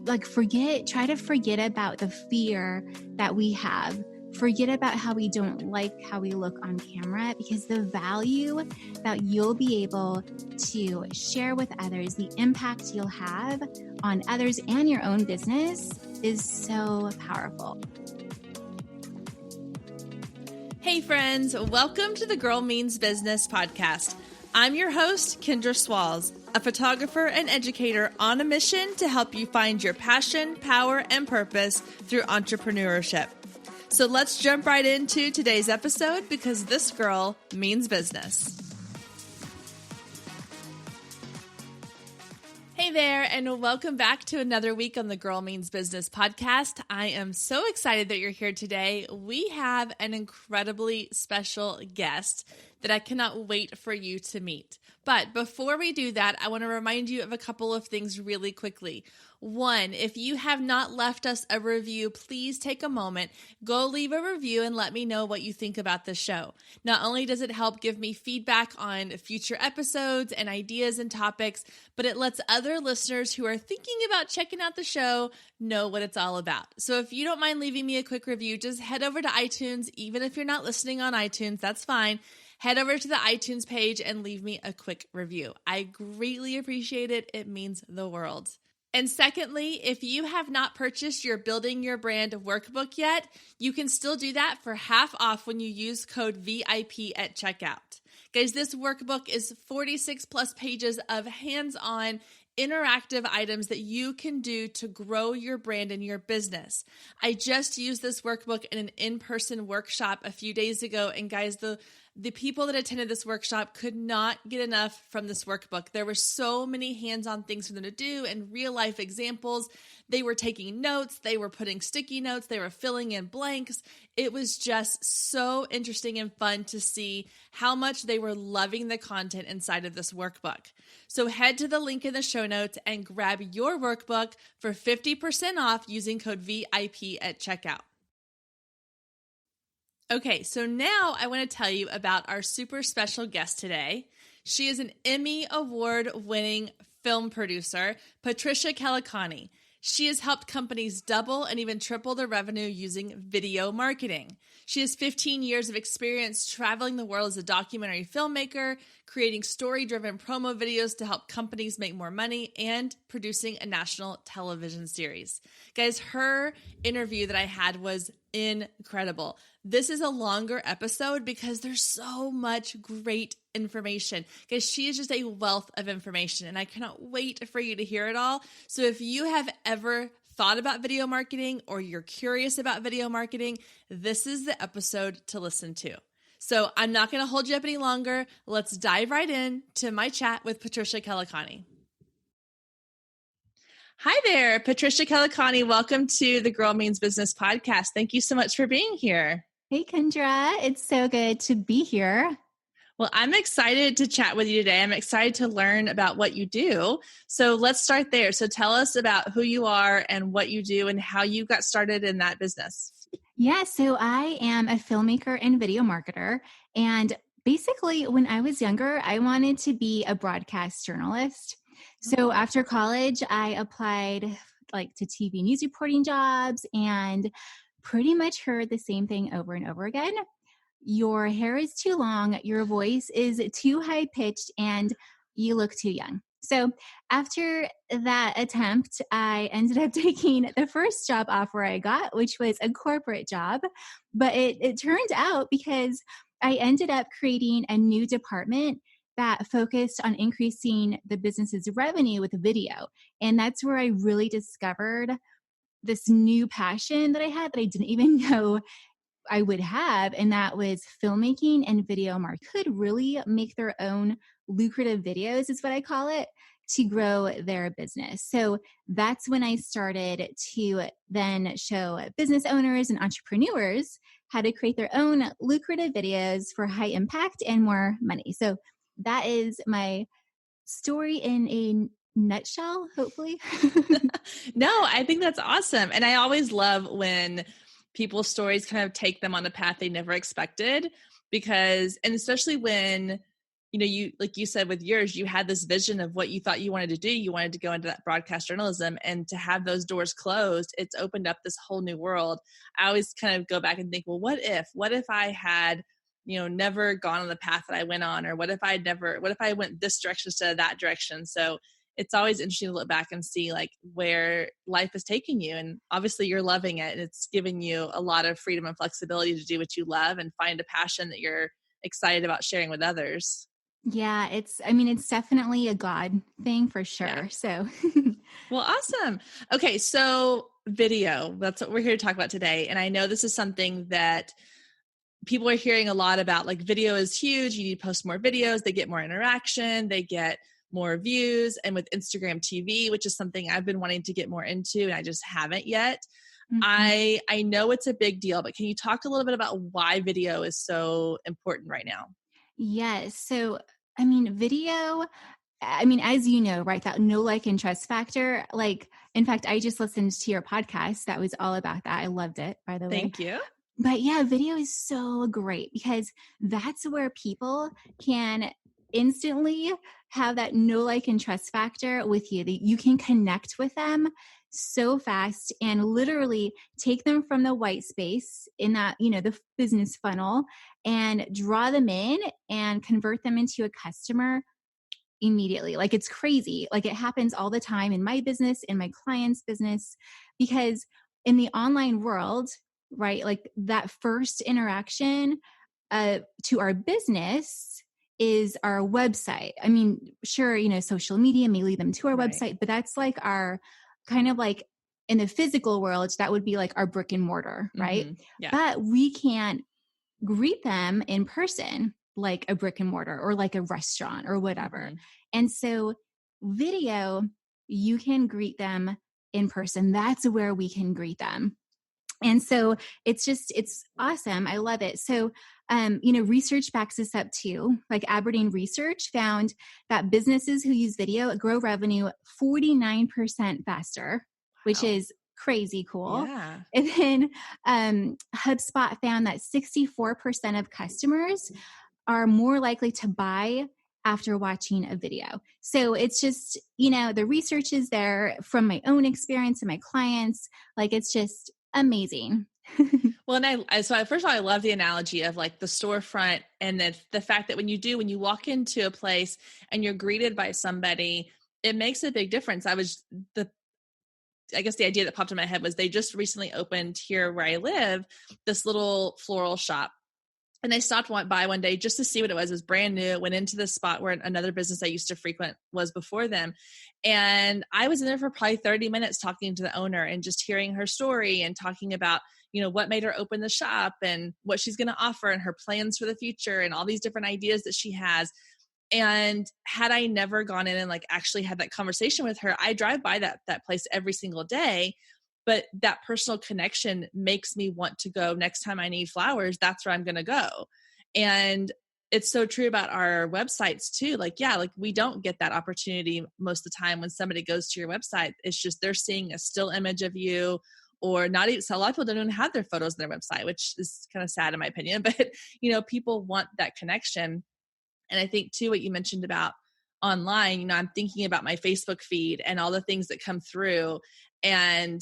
try to forget about the fear that we have. Forget about how we don't like how we look on camera, because the value that you'll be able to share with others, the impact you'll have on others and your own business is so powerful. Hey friends, welcome to the Girl Means Business podcast. I'm your host, Kendra Swalls, a photographer and educator on a mission to help you find your passion, power, and purpose through entrepreneurship. So let's jump right into today's episode, because this girl means business. Hey there, and welcome back to another week on the Girl Means Business podcast. I am so excited that you're here today. We have an incredibly special guest that I cannot wait for you to meet. But before we do that, I want to remind you of a couple of things really quickly. One, if you have not left us a review, please take a moment, go leave a review and let me know what you think about the show. Not only does it help give me feedback on future episodes and ideas and topics, but it lets other listeners who are thinking about checking out the show know what it's all about. So if you don't mind leaving me a quick review, just head over to iTunes. Even if you're not listening on iTunes, that's fine. Head over to the iTunes page and leave me a quick review. I greatly appreciate it. It means the world. And secondly, if you have not purchased your Building Your Brand workbook yet, you can still do that for half off when you use code VIP at checkout. Guys, this workbook is 46 plus pages of hands-on interactive items that you can do to grow your brand and your business. I just used this workbook in an in-person workshop a few days ago, and guys, the people that attended this workshop could not get enough from this workbook. There were so many hands-on things for them to do and real-life examples. They were taking notes. They were putting sticky notes. They were filling in blanks. It was just so interesting and fun to see how much they were loving the content inside of this workbook. So head to the link in the show notes and grab your workbook for 50% off using code VIP at checkout. Okay, so now I want to tell you about our super special guest today. She is an Emmy Award winning film producer, Patricia Kelikani. She has helped companies double and even triple their revenue using video marketing. She has 15 years of experience traveling the world as a documentary filmmaker, creating story-driven promo videos to help companies make more money, and producing a national television series. Guys, her interview that I had was incredible. This is a longer episode because there's so much great information. Guys, she is just a wealth of information, and I cannot wait for you to hear it all. So if you have ever thought about video marketing or you're curious about video marketing, this is the episode to listen to. So I'm not going to hold you up any longer. Let's dive right in to my chat with Patricia Kelikani. Hi there, Patricia Kelikani. Welcome to the Girl Means Business podcast. Thank you so much for being here. Hey, Kendra. It's so good to be here. Well, I'm excited to chat with you today. I'm excited to learn about what you do. So let's start there. So tell us about who you are and what you do and how you got started in that business. Yeah, so I am a filmmaker and video marketer. And basically, when I was younger, I wanted to be a broadcast journalist. So after college, I applied to TV news reporting jobs and pretty much heard the same thing over and over again. Your hair is too long, your voice is too high pitched, and you look too young. So after that attempt, I ended up taking the first job offer I got, which was a corporate job. But it turned out, because I ended up creating a new department that focused on increasing the business's revenue with video. And that's where I really discovered this new passion that I had that I didn't even know I would have, and that was filmmaking and video marketing. Could really make their own lucrative videos, is what I call it, to grow their business. So that's when I started to then show business owners and entrepreneurs how to create their own lucrative videos for high impact and more money. So that is my story in a nutshell, hopefully. No, I think that's awesome. And I always love when people's stories kind of take them on a path they never expected, and especially when you, like you said, with yours, you had this vision of what you thought you wanted to do. You wanted to go into that broadcast journalism, and to have those doors closed, it's opened up this whole new world. I always kind of go back and think, well, what if I had, never gone on the path that I went on, or what if I went this direction instead of that direction? So it's always interesting to look back and see like where life is taking you. And obviously you're loving it, and it's giving you a lot of freedom and flexibility to do what you love and find a passion that you're excited about sharing with others. Yeah, it's definitely a God thing for sure. Yeah. So, Well, awesome. Okay. So video, that's what we're here to talk about today. And I know this is something that people are hearing a lot about. Like, video is huge. You need to post more videos. They get more interaction. They get more views. And with Instagram TV, which is something I've been wanting to get more into, and I just haven't yet. I know it's a big deal, but can you talk a little bit about why video is so important right now? yes. So, video, as you know, right, that no like and trust factor, like, in fact, I just listened to your podcast that was all about that. I loved it, by the way. Thank you. But yeah, video is so great because that's where people can instantly have that no like and trust factor with you, that you can connect with them so fast and literally take them from the white space in that, the business funnel, and draw them in and convert them into a customer immediately. Like, it's crazy. Like, it happens all the time in my business, in my clients' business, because in the online world, right, like that first interaction to our business is our website. Sure, social media may lead them to our website, but that's like our kind of like, in the physical world, that would be like our brick and mortar, right? Mm-hmm. Yeah. But we can't greet them in person like a brick and mortar or like a restaurant or whatever. Mm-hmm. And so video, you can greet them in person. That's where we can greet them. And so it's awesome. I love it. So, research backs this up too. Like, Aberdeen Research found that businesses who use video grow revenue 49% faster, which is crazy cool. Yeah. And then HubSpot found that 64% of customers are more likely to buy after watching a video. So it's just, the research is there from my own experience and my clients. Like, it's just amazing. Well, and first of all, I love the analogy of like the storefront, and the fact that when you walk into a place and you're greeted by somebody, it makes a big difference. I guess the idea that popped in my head was they just recently opened here where I live, this little floral shop. And I stopped by one day just to see what it was. It was brand new. Went into the spot where another business I used to frequent was before them. And I was in there for probably 30 minutes talking to the owner and just hearing her story and talking about, what made her open the shop and what she's going to offer and her plans for the future and all these different ideas that she has. And had I never gone in and like actually had that conversation with her, I drive by that place every single day. But that personal connection makes me want to go next time I need flowers. That's where I'm going to go. And it's so true about our websites too. Like, yeah, like we don't get that opportunity most of the time when somebody goes to your website. It's just they're seeing a still image of you, or not even. So a lot of people don't even have their photos on their website, which is kind of sad in my opinion. But people want that connection. And I think too, what you mentioned about online, I'm thinking about my Facebook feed and all the things that come through. And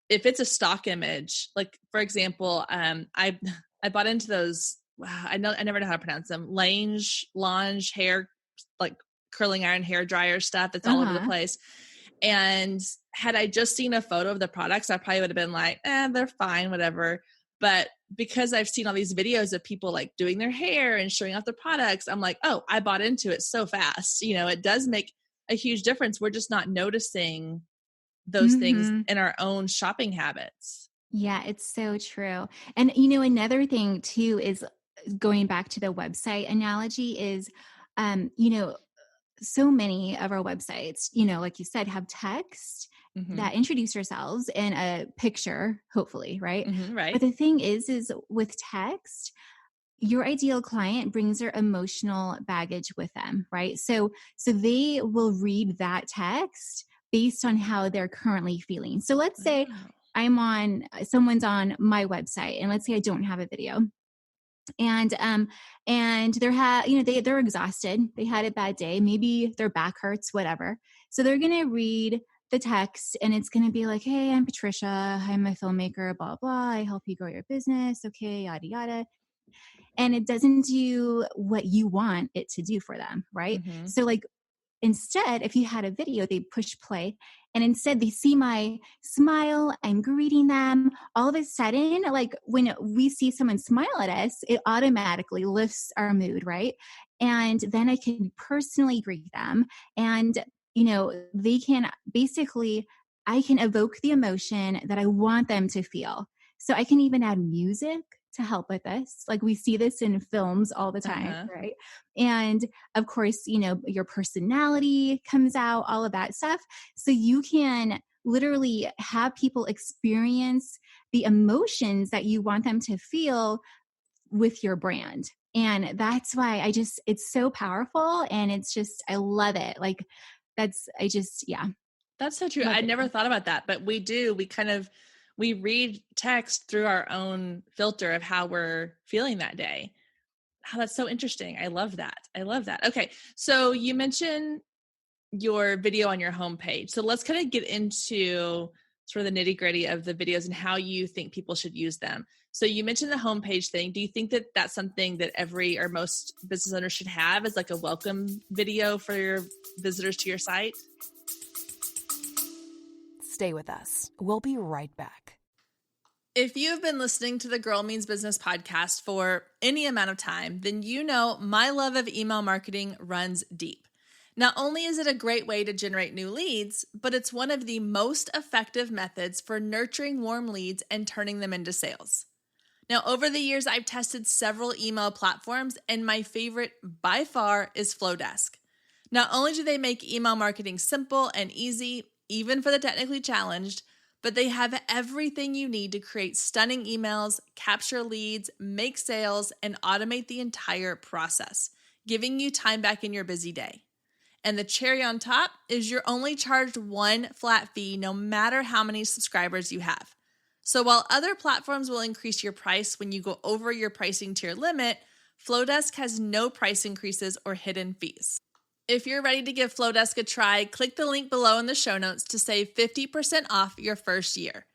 if it's a stock image, like for example, I bought into those. I never know how to pronounce them. Lange hair, like curling iron hair dryer stuff that's all over the place. And had I just seen a photo of the products, I probably would have been like, they're fine, whatever. But because I've seen all these videos of people like doing their hair and showing off their products, I'm like, oh, I bought into it so fast. It does make a huge difference. We're just not noticing those things in our own shopping habits. Yeah, it's so true. And, another thing too is going back to the website analogy is, so many of our websites, like you said, have text that introduce yourselves and a picture, hopefully, right? Right. But the thing is with text, your ideal client brings their emotional baggage with them, right? So they will read that text based on how they're currently feeling. So let's say someone's on my website, and let's say I don't have a video. And they're exhausted. They had a bad day. Maybe their back hurts, whatever. So they're going to read the text and it's going to be like, hey, I'm Patricia. I'm a filmmaker, blah, blah. I help you grow your business. Okay, yada, yada. And it doesn't do what you want it to do for them, right? Mm-hmm. So like instead, if you had a video, they push play and instead they see my smile, I'm greeting them. All of a sudden, like when we see someone smile at us, it automatically lifts our mood, right? And then I can personally greet them and, they can basically, I can evoke the emotion that I want them to feel. So I can even add music to help with this. Like we see this in films all the time, Uh-huh. right? And of course, your personality comes out, all of that stuff. So you can literally have people experience the emotions that you want them to feel with your brand. And that's why it's so powerful. And I love it. Like yeah, That's so true. love I it. never thought about that, but we read text through our own filter of how we're feeling that day. Oh, that's so interesting. I love that. I love that. Okay. So you mentioned your video on your homepage. So let's kind of get into sort of the nitty gritty of the videos and how you think people should use them. So you mentioned the homepage thing. Do you think that that's something that every or most business owners should have as like a welcome video for your visitors to your site? Stay with us. We'll be right back. If you've been listening to the Girl Means Business podcast for any amount of time, then you know my love of email marketing runs deep. Not only is it a great way to generate new leads, but it's one of the most effective methods for nurturing warm leads and turning them into sales. Now, over the years, I've tested several email platforms, and my favorite by far is Flowdesk. Not only do they make email marketing simple and easy, even for the technically challenged, but they have everything you need to create stunning emails, capture leads, make sales, and automate the entire process, giving you time back in your busy day. And the cherry on top is you're only charged one flat fee no matter how many subscribers you have. So while other platforms will increase your price when you go over your pricing tier limit, Flowdesk has no price increases or hidden fees. If you're ready to give Flowdesk a try, click the link below in the show notes to save 50% off your first year.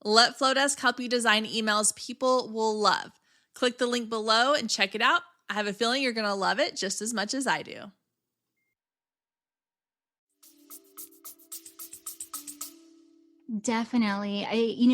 Let Flowdesk help you design emails people will love. Click the link below and check it out. I have a feeling you're going to love it just as much as I do. Definitely.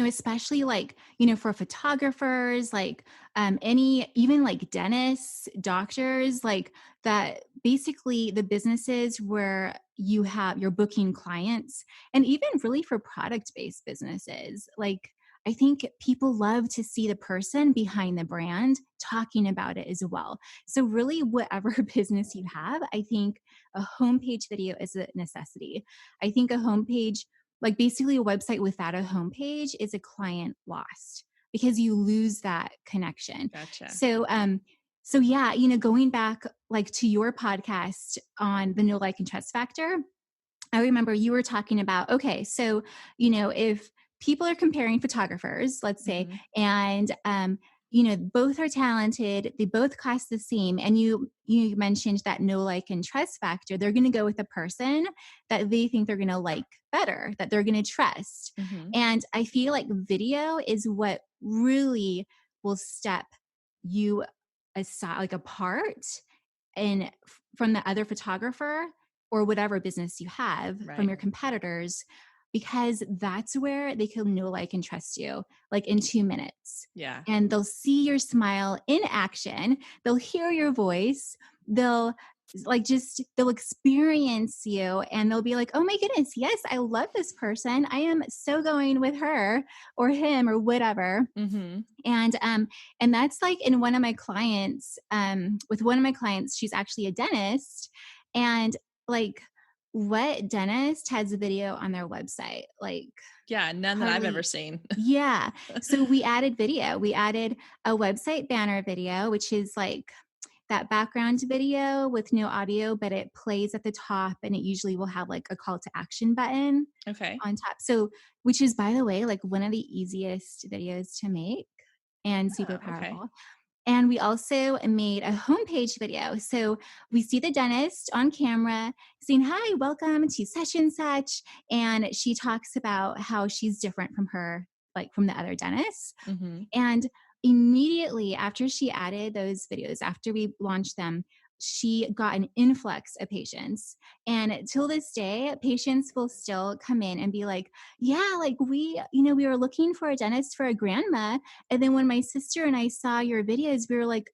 Especially like, for photographers, like even like dentists, doctors, like that basically the businesses where you're booking clients and even really for product-based businesses. Like I think people love to see the person behind the brand talking about it as well. So really whatever business you have, I think a homepage video is a necessity. I think a homepage, like basically a website without a homepage, is a client lost because you lose that connection. Gotcha. So yeah, going back like to your podcast on the know, like, and trust factor, I remember you were talking about, okay, so, if people are comparing photographers, let's say, and, both are talented, they both cost the same. And you mentioned that know, like, and trust factor, they're going to go with the person that they think they're going to like better, that they're going to trust. And I feel like video is what really will step you aside, like apart and from the other photographer or whatever business you have from your competitors, because that's where they can know, like, and trust you, like in 2 minutes. Yeah. And they'll see your smile in action. They'll hear your voice. They'll experience you and they'll be like, oh my goodness, yes, I love this person. I am so going with her or him or whatever. And that's like in one of my clients, with one of my clients, she's actually a dentist. And like, what dentist has a video on their website? Like, yeah, none that I've ever seen. Yeah. So we added video. We added a website banner video, which is like that background video with no audio, but it plays at the top and it usually will have like a call to action button on top. So, which is, by the way, like one of the easiest videos to make and super powerful. And we also made a homepage video. So we see the dentist on camera saying, "Hi, welcome to such and such." And she talks about how she's different from her, like from the other dentists. Mm-hmm. And immediately after she added those videos, after we launched them, she got an influx of patients. And till this day, patients will still come in and be like, "Yeah, like we were looking for a dentist for a grandma. And then when my sister and I saw your videos, we were like,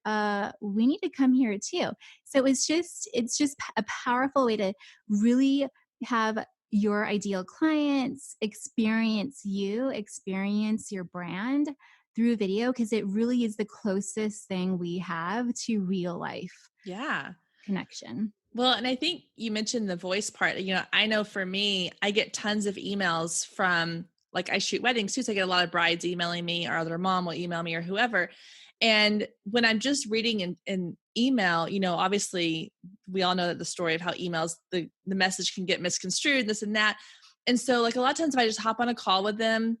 we need to come here too." So it's just a powerful way to really have your ideal clients experience you, experience your brand through video, because it really is the closest thing we have to real life Yeah. connection. Well, and I think you mentioned the voice part. I know for me, I get tons of emails from, like, I shoot weddings too. So I get a lot of brides emailing me, or their mom will email me, or whoever. And when I'm just reading an email, obviously we all know that the story of how emails, the message can get misconstrued, this and that. And so, like, a lot of times if I just hop on a call with them,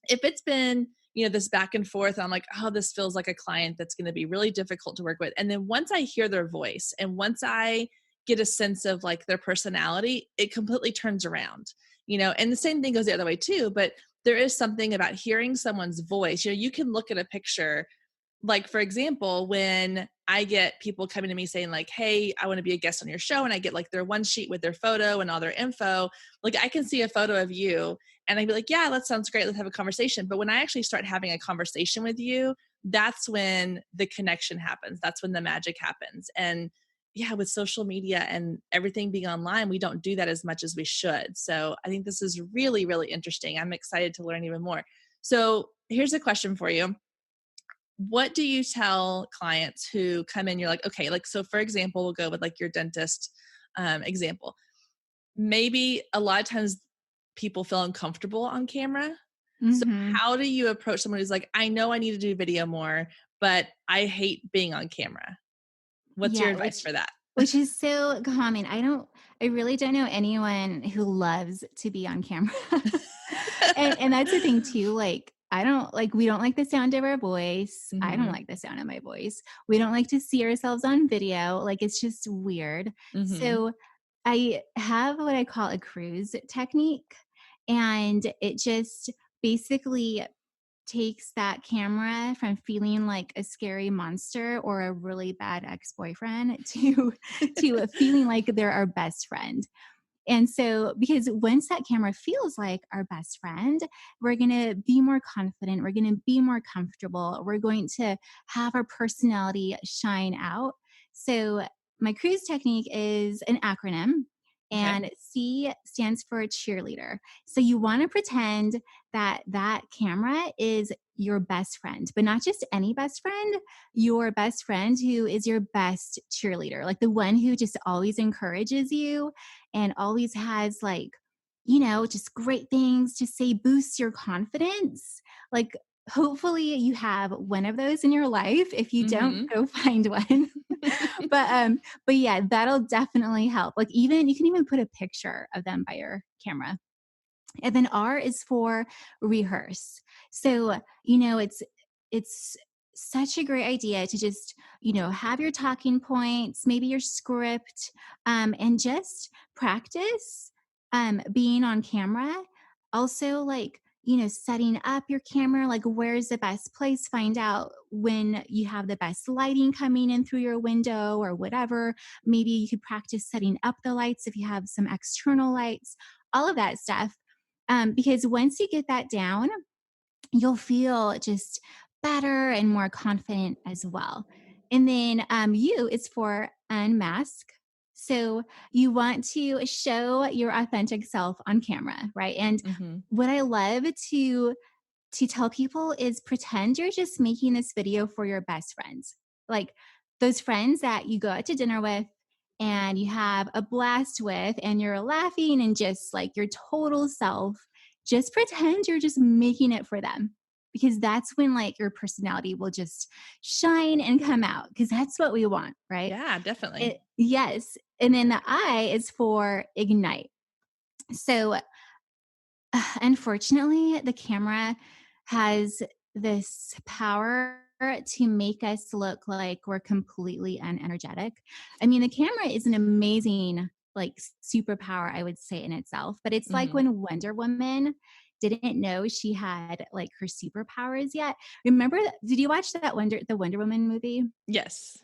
if it's been, this back and forth, I'm like, oh, this feels like a client that's going to be really difficult to work with. And then once I hear their voice and once I get a sense of like their personality, it completely turns around, and the same thing goes the other way too. But there is something about hearing someone's voice. You can look at a picture, like, for example, when I get people coming to me saying like, "Hey, I want to be a guest on your show," and I get like their one sheet with their photo and all their info, like I can see a photo of you and I'd be like, "Yeah, that sounds great. Let's have a conversation." But when I actually start having a conversation with you, that's when the connection happens. That's when the magic happens. And yeah, with social media and everything being online, we don't do that as much as we should. So I think this is really, really interesting. I'm excited to learn even more. So here's a question for you. What do you tell clients who come in? You're like, okay, like, so for example, we'll go with like your dentist example. Maybe a lot of times people feel uncomfortable on camera. So Mm-hmm. how do you approach someone who's like, I know I need to do video more, but I hate being on camera? What's your Yeah, advice for that? which is so common. I really don't know anyone who loves to be on camera. And that's the thing too. Like, we don't like the sound of our voice. I don't Mm-hmm. like the sound of my voice. We don't like to see ourselves on video. Like, it's just weird. Mm-hmm. So I have what I call a cruise technique. And it just basically takes that camera from feeling like a scary monster or a really bad ex-boyfriend to feeling like they're our best friend. And so, because once that camera feels like our best friend, we're going to be more confident. We're going to be more comfortable. We're going to have our personality shine out. So, my cruise technique is an acronym, Okay. and C stands for cheerleader. So, you want to pretend that camera is your best friend, but not just any best friend, your best friend who is your best cheerleader, like the one who just always encourages you and always has just great things to say, boost your confidence. Like, hopefully you have one of those in your life. If you don't, Mm-hmm. go find one. But yeah, that'll definitely help. Like, even you can even put a picture of them by your camera. And then R is for rehearse. So, it's such a great idea to just, have your talking points, maybe your script, and just practice being on camera. Also, like, setting up your camera, like where's the best place, find out when you have the best lighting coming in through your window or whatever. Maybe you could practice setting up the lights if you have some external lights, all of that stuff. Because once you get that down, you'll feel just better and more confident as well. And then U is for unmask. So you want to show your authentic self on camera, right? And Mm-hmm. what I love to tell people is pretend you're just making this video for your best friends. Like those friends that you go out to dinner with and you have a blast with and you're laughing and just like your total self. Just pretend you're just making it for them, because that's when like your personality will just shine and come out, because that's what we want, right? Yeah, definitely. Yes. And then the I is for ignite. So unfortunately, the camera has this power to make us look like we're completely unenergetic. I mean, the camera is an amazing, like, superpower, I would say, in itself, but it's like Mm-hmm. when Wonder Woman didn't know she had like her superpowers yet. Remember, did you watch the Wonder Woman movie? Yes.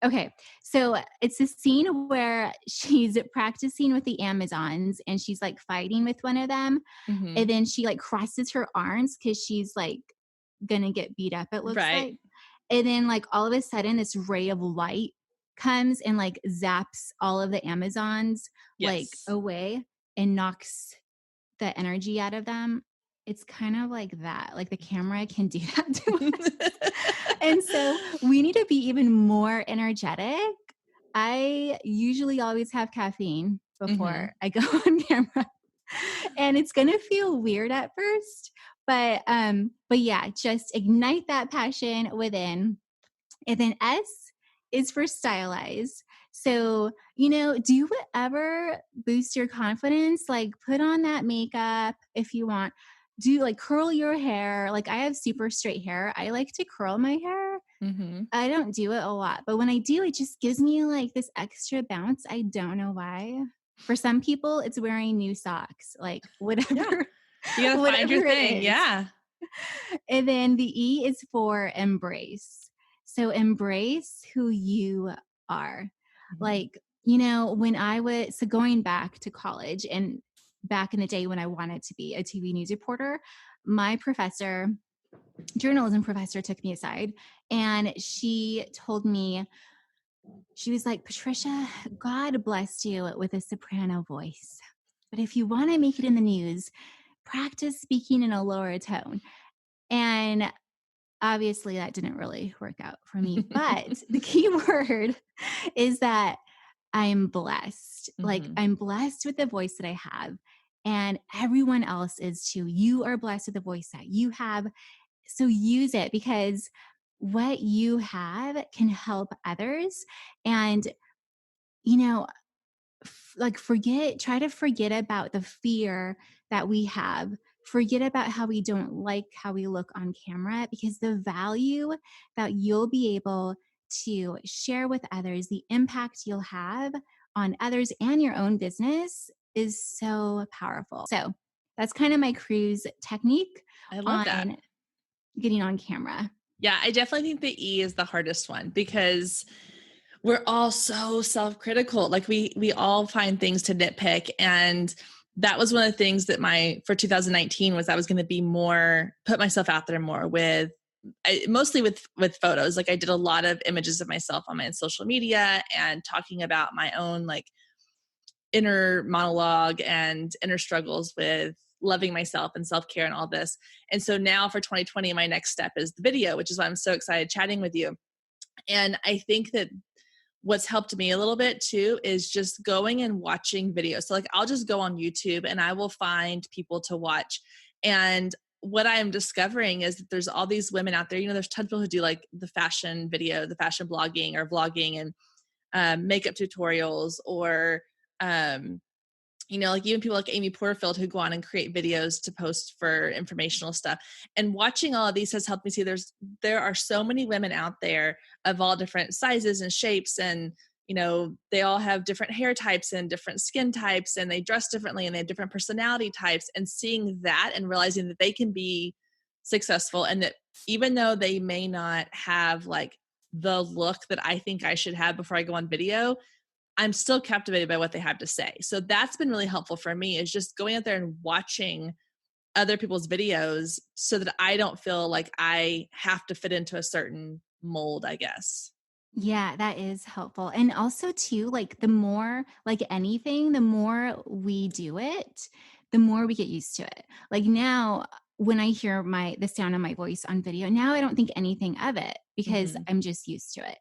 Okay, so it's a scene where she's practicing with the Amazons and she's like fighting with one of them. Mm-hmm. And then she like crosses her arms because she's like gonna get beat up, it looks Right. like. And then like all of a sudden this ray of light comes and like zaps all of the Amazons like Yes. away and knocks the energy out of them. It's kind of like that. Like the camera can do that to us. And so we need to be even more energetic. I usually always have caffeine Mm-hmm. before I go on camera. And it's going to feel weird at first, but yeah, just ignite that passion within. And then S is for stylize. So, do whatever boosts your confidence. Like put on that makeup if you want. Do like curl your hair. Like I have super straight hair. I like to curl my hair. Mm-hmm. I don't do it a lot, but when I do, it just gives me like this extra bounce. I don't know why. For some people, it's wearing new socks, like Yeah. whatever, You got to find your whatever it thing. is. Yeah. And then the E is for embrace. So embrace who you are. Mm-hmm. Like, when so going back to college and back in the day when I wanted to be a TV news reporter, my journalism professor took me aside and she told me, she was like, Patricia, God blessed you with a soprano voice. But if you want to make it in the news, practice speaking in a lower tone. And obviously that didn't really work out for me. But the key word is that I'm blessed. Like Mm-hmm. I'm blessed with the voice that I have. And everyone else is too. You are blessed with the voice that you have. So use it because what you have can help others. And, you know, try to forget about the fear that we have. Forget about how we don't like how we look on camera because the value that you'll be able to share with others, the impact you'll have on others and your own business is so powerful. So that's kind of my cruise technique I love that. on getting on camera. Yeah, I definitely think the E is the hardest one because we're all so self-critical. Like we all find things to nitpick. And that was one of the things that for 2019 was I was going to be put myself out there more mostly with photos. Like I did a lot of images of myself on my social media and talking about my own like inner monologue and inner struggles with loving myself and self-care and all this. And so now for 2020, my next step is the video, which is why I'm so excited chatting with you. And I think that what's helped me a little bit too is just going and watching videos. So like I'll just go on YouTube and I will find people to watch. And what I am discovering is that there's all these women out there, there's tons of people who do like the fashion video, the fashion blogging or vlogging and makeup tutorials or, like even people like Amy Porterfield who go on and create videos to post for informational stuff. And watching all of these has helped me see there are so many women out there of all different sizes and shapes and, they all have different hair types and different skin types and they dress differently and they have different personality types, and seeing that and realizing that they can be successful and that even though they may not have like the look that I think I should have before I go on video, I'm still captivated by what they have to say. So that's been really helpful for me, is just going out there and watching other people's videos so that I don't feel like I have to fit into a certain mold, I guess. Yeah, that is helpful. And also too, like the more, like anything, the more we do it, the more we get used to it. Like now when I hear the sound of my voice on video, now I don't think anything of it because Mm-hmm. I'm just used to it.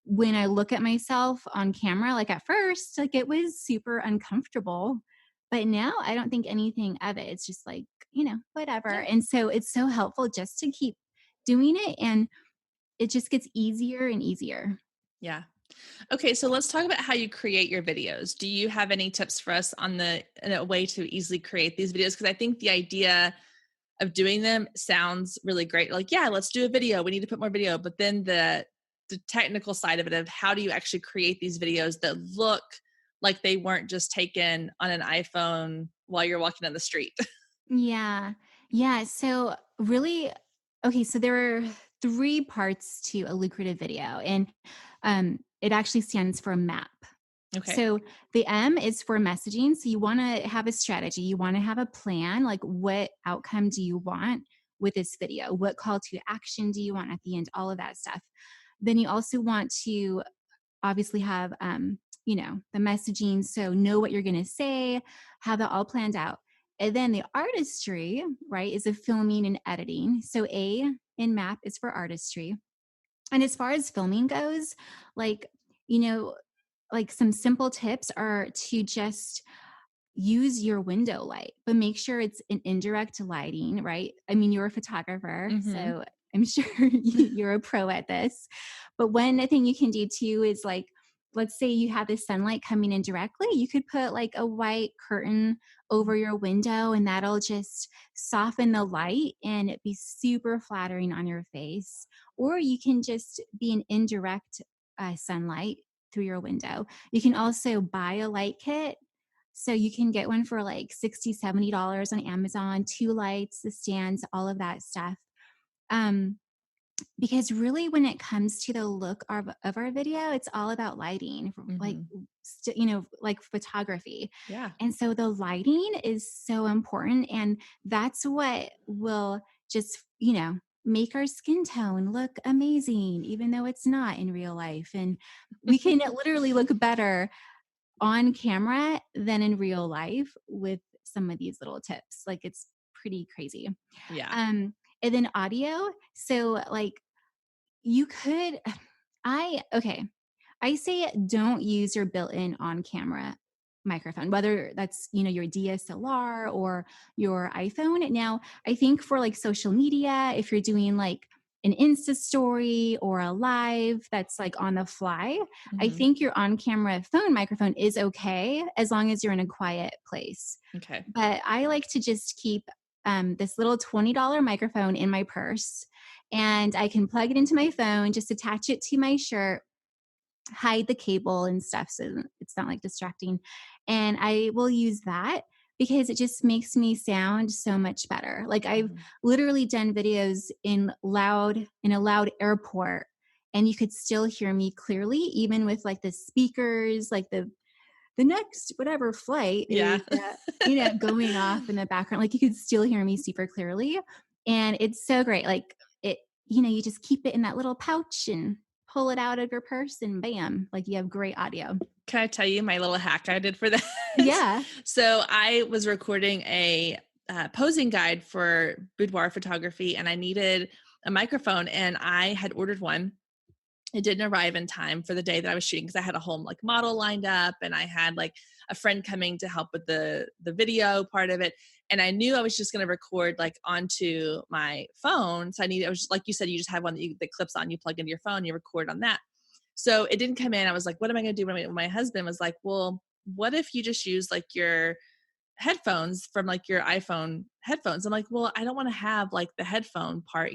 When I look at myself on camera, like at first, like it was super uncomfortable, but now I don't think anything of it. It's just like, whatever. Yeah. And so it's so helpful just to keep doing it, and it just gets easier and easier. Yeah. Okay. So let's talk about how you create your videos. Do you have any tips for us on a way to easily create these videos? Because I think the idea of doing them sounds really great. Like, yeah, let's do a video. We need to put more video. But then the technical side of it, of how do you actually create these videos that look like they weren't just taken on an iPhone while you're walking on the street? Yeah. Yeah. So really, okay, so there are three parts to a lucrative video, and it actually stands for MAP. Okay. So the M is for messaging. So you want to have a strategy. You want to have a plan. Like, what outcome do you want with this video? What call to action do you want at the end? All of that stuff. Then you also want to obviously have, the messaging. So know what you're going to say, have that all planned out. And then the artistry, right, is the filming and editing. So A in MAP is for artistry. And as far as filming goes, like, you know, like some simple tips are to just use your window light, but make sure it's an indirect lighting, right? I mean, you're a photographer, Mm-hmm. so I'm sure you're a pro at this. But one thing you can do too is, like, let's say you have the sunlight coming in directly, you could put like a white curtain over your window, and that'll just soften the light and it be super flattering on your face. Or you can just be an indirect sunlight through your window. You can also buy a light kit. So you can get one for like $60, $70 on Amazon, 2 lights, the stands, all of that stuff. Because really, when it comes to the look of our video, it's all about lighting, like, Mm-hmm. like photography. Yeah. And so the lighting is so important. And that's what will just, make our skin tone look amazing, even though it's not in real life. And we can literally look better on camera than in real life with some of these little tips. Like, it's pretty crazy. Yeah. And then audio. So like, you could, I say don't use your built-in on-camera microphone, whether that's, your DSLR or your iPhone. Now, I think for like social media, if you're doing like an Insta story or a live that's like on the fly, I Mm-hmm. think your on-camera phone microphone is okay as long as you're in a quiet place. Okay. But I like to just keep this little $20 microphone in my purse, and I can plug it into my phone, just attach it to my shirt, hide the cable and stuff so it's not like distracting. And I will use that because it just makes me sound so much better. Like, I've Mm-hmm. literally done videos in a loud airport, and you could still hear me clearly, even with like the speakers, like the next whatever flight Yeah. is, going off in the background. Like, you could still hear me super clearly. And it's so great. Like, it, you just keep it in that little pouch and pull it out of your purse, and bam, like, you have great audio. Can I tell you my little hack I did for that? Yeah. So I was recording a posing guide for boudoir photography, and I needed a microphone, and I had ordered one. It didn't arrive in time for the day that I was shooting because I had a whole like model lined up, and I had like a friend coming to help with the video part of it. And I knew I was just going to record like onto my phone. So I was like you said, you just have one that clips on, you plug into your phone, you record on that. So it didn't come in. I was like, what am I going to do? My husband was like, well, what if you just use like your headphones from like your iPhone headphones? I'm like, well, I don't want to have like the headphone part.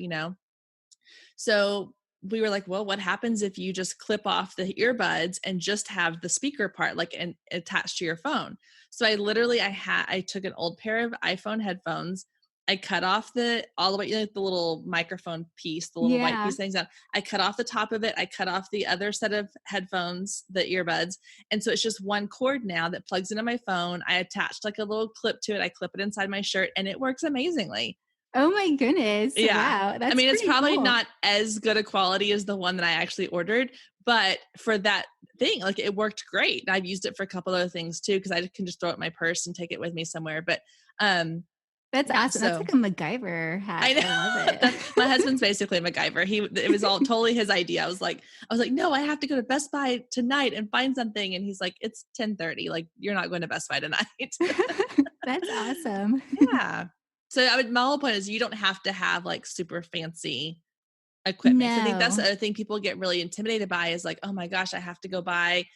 So we were like, well, what happens if you just clip off the earbuds and just have the speaker part like and attached to your phone? So I took an old pair of iPhone headphones. I cut off all the way, like the little microphone piece, the little white Yeah. piece things out. I cut off the top of it. I cut off the other set of headphones, the earbuds. And so it's just one cord now that plugs into my phone. I attached like a little clip to it. I clip it inside my shirt, and it works amazingly. Oh my goodness. Yeah. Wow. I That's mean, it's pretty probably cool. not as good a quality as the one that I actually ordered, but for that thing, like, it worked great. I've used it for a couple other things too, because I can just throw it in my purse and take it with me somewhere. But That's yeah, awesome. That's so like a MacGyver I hack. know I love it. my husband's basically a MacGyver. It was all totally his idea. I was like, no, I have to go to Best Buy tonight and find something. And he's like, it's 10:30. Like, you're not going to Best Buy tonight. That's awesome. Yeah. So my whole point is you don't have to have like super fancy equipment. So I think that's the No. other thing people get really intimidated by is like, oh my gosh, I have to go buy,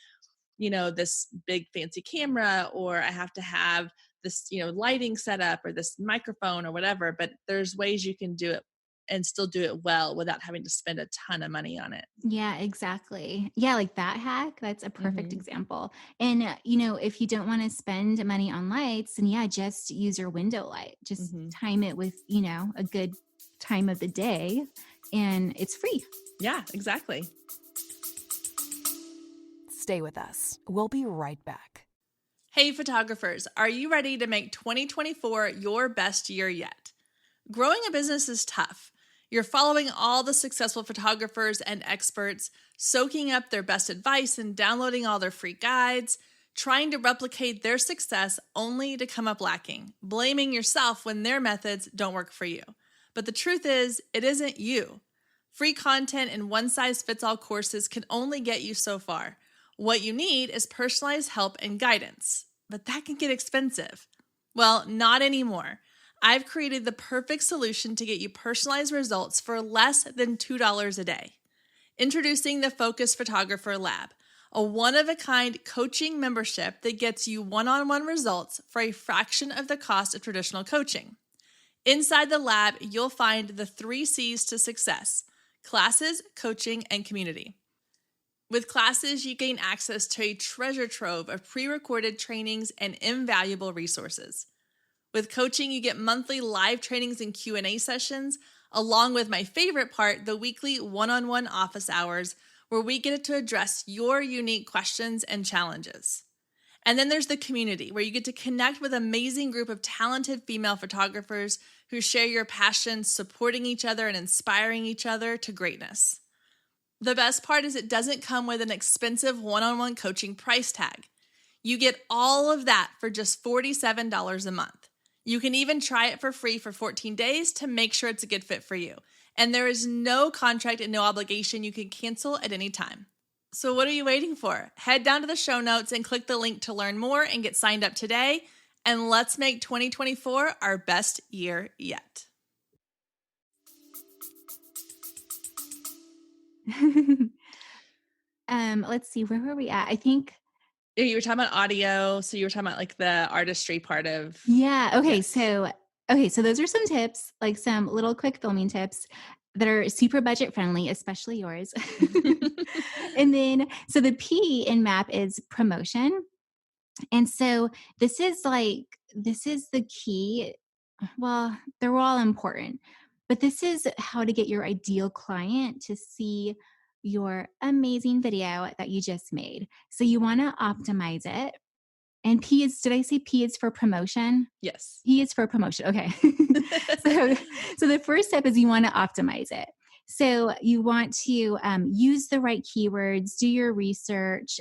this big fancy camera, or I have to have this, lighting setup or this microphone or whatever, but there's ways you can do it and still do it well without having to spend a ton of money on it. Yeah, exactly. Yeah, like that hack, that's a perfect example. And, if you don't want to spend money on lights, then yeah, just use your window light. Just time it with, a good time of the day, and it's free. Yeah, exactly. Stay with us. We'll be right back. Hey, photographers, are you ready to make 2024 your best year yet? Growing a business is tough. You're following all the successful photographers and experts, soaking up their best advice and downloading all their free guides, trying to replicate their success only to come up lacking, blaming yourself when their methods don't work for you. But the truth is, it isn't you. Free content and one-size-fits-all courses can only get you so far. What you need is personalized help and guidance, but that can get expensive. Well, not anymore. I've created the perfect solution to get you personalized results for less than $2 a day. Introducing the Focus Photographer Lab, a one-of-a-kind coaching membership that gets you one-on-one results for a fraction of the cost of traditional coaching. Inside the lab, you'll find the 3 C's to success: classes, coaching, and community. With classes, you gain access to a treasure trove of pre-recorded trainings and invaluable resources. With coaching, you get monthly live trainings and Q&A sessions, along with my favorite part, the weekly one-on-one office hours, where we get to address your unique questions and challenges. And then there's the community, where you get to connect with an amazing group of talented female photographers who share your passion, supporting each other and inspiring each other to greatness. The best part is it doesn't come with an expensive one-on-one coaching price tag. You get all of that for just $47 a month. You can even try it for free for 14 days to make sure it's a good fit for you. And there is no contract and no obligation. You can cancel at any time. So what are you waiting for? Head down to the show notes and click the link to learn more and get signed up today. And let's make 2024 our best year yet. Let's see, where were we at? I think you were talking about audio. So you were talking about like the artistry part of. Yeah. Okay. Yes. So those are some tips, like some little quick filming tips that are super budget friendly, especially yours. And then, so the P in MAP is promotion. And so this is the key. Well, they're all important, but this is how to get your ideal client to see your amazing video that you just made. So you want to optimize it. And P is, did I say P is for promotion? Yes. P is for promotion. Okay. So the first step is you want to optimize it. So you want to use the right keywords, do your research,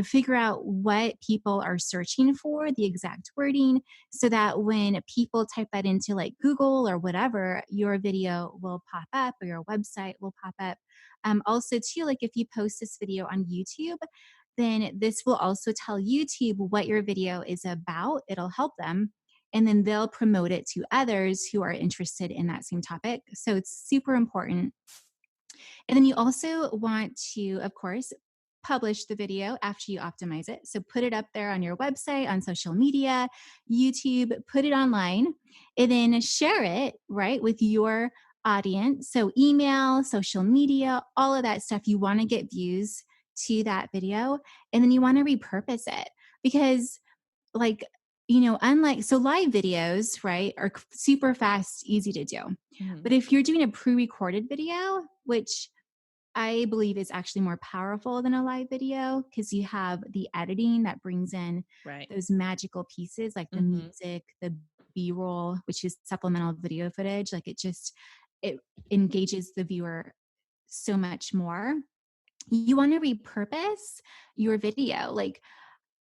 figure out what people are searching for, the exact wording, so that when people type that into like Google or whatever, your video will pop up or your website will pop up. Also too, like if you post this video on YouTube, then this will also tell YouTube what your video is about. It'll help them. And then they'll promote it to others who are interested in that same topic. So it's super important. And then you also want to, of course, publish the video after you optimize it. So put it up there on your website, on social media, YouTube, put it online, and then share it, right, with your audience. So email, social media, all of that stuff. You want to get views to that video, and then you want to repurpose it because unlike, so live videos, right, are super fast, easy to do. Mm-hmm. But if you're doing a pre-recorded video, which I believe is actually more powerful than a live video because you have the editing that brings in those magical pieces like the music, the B-roll, which is supplemental video footage. Like it engages the viewer so much more. You want to repurpose your video, like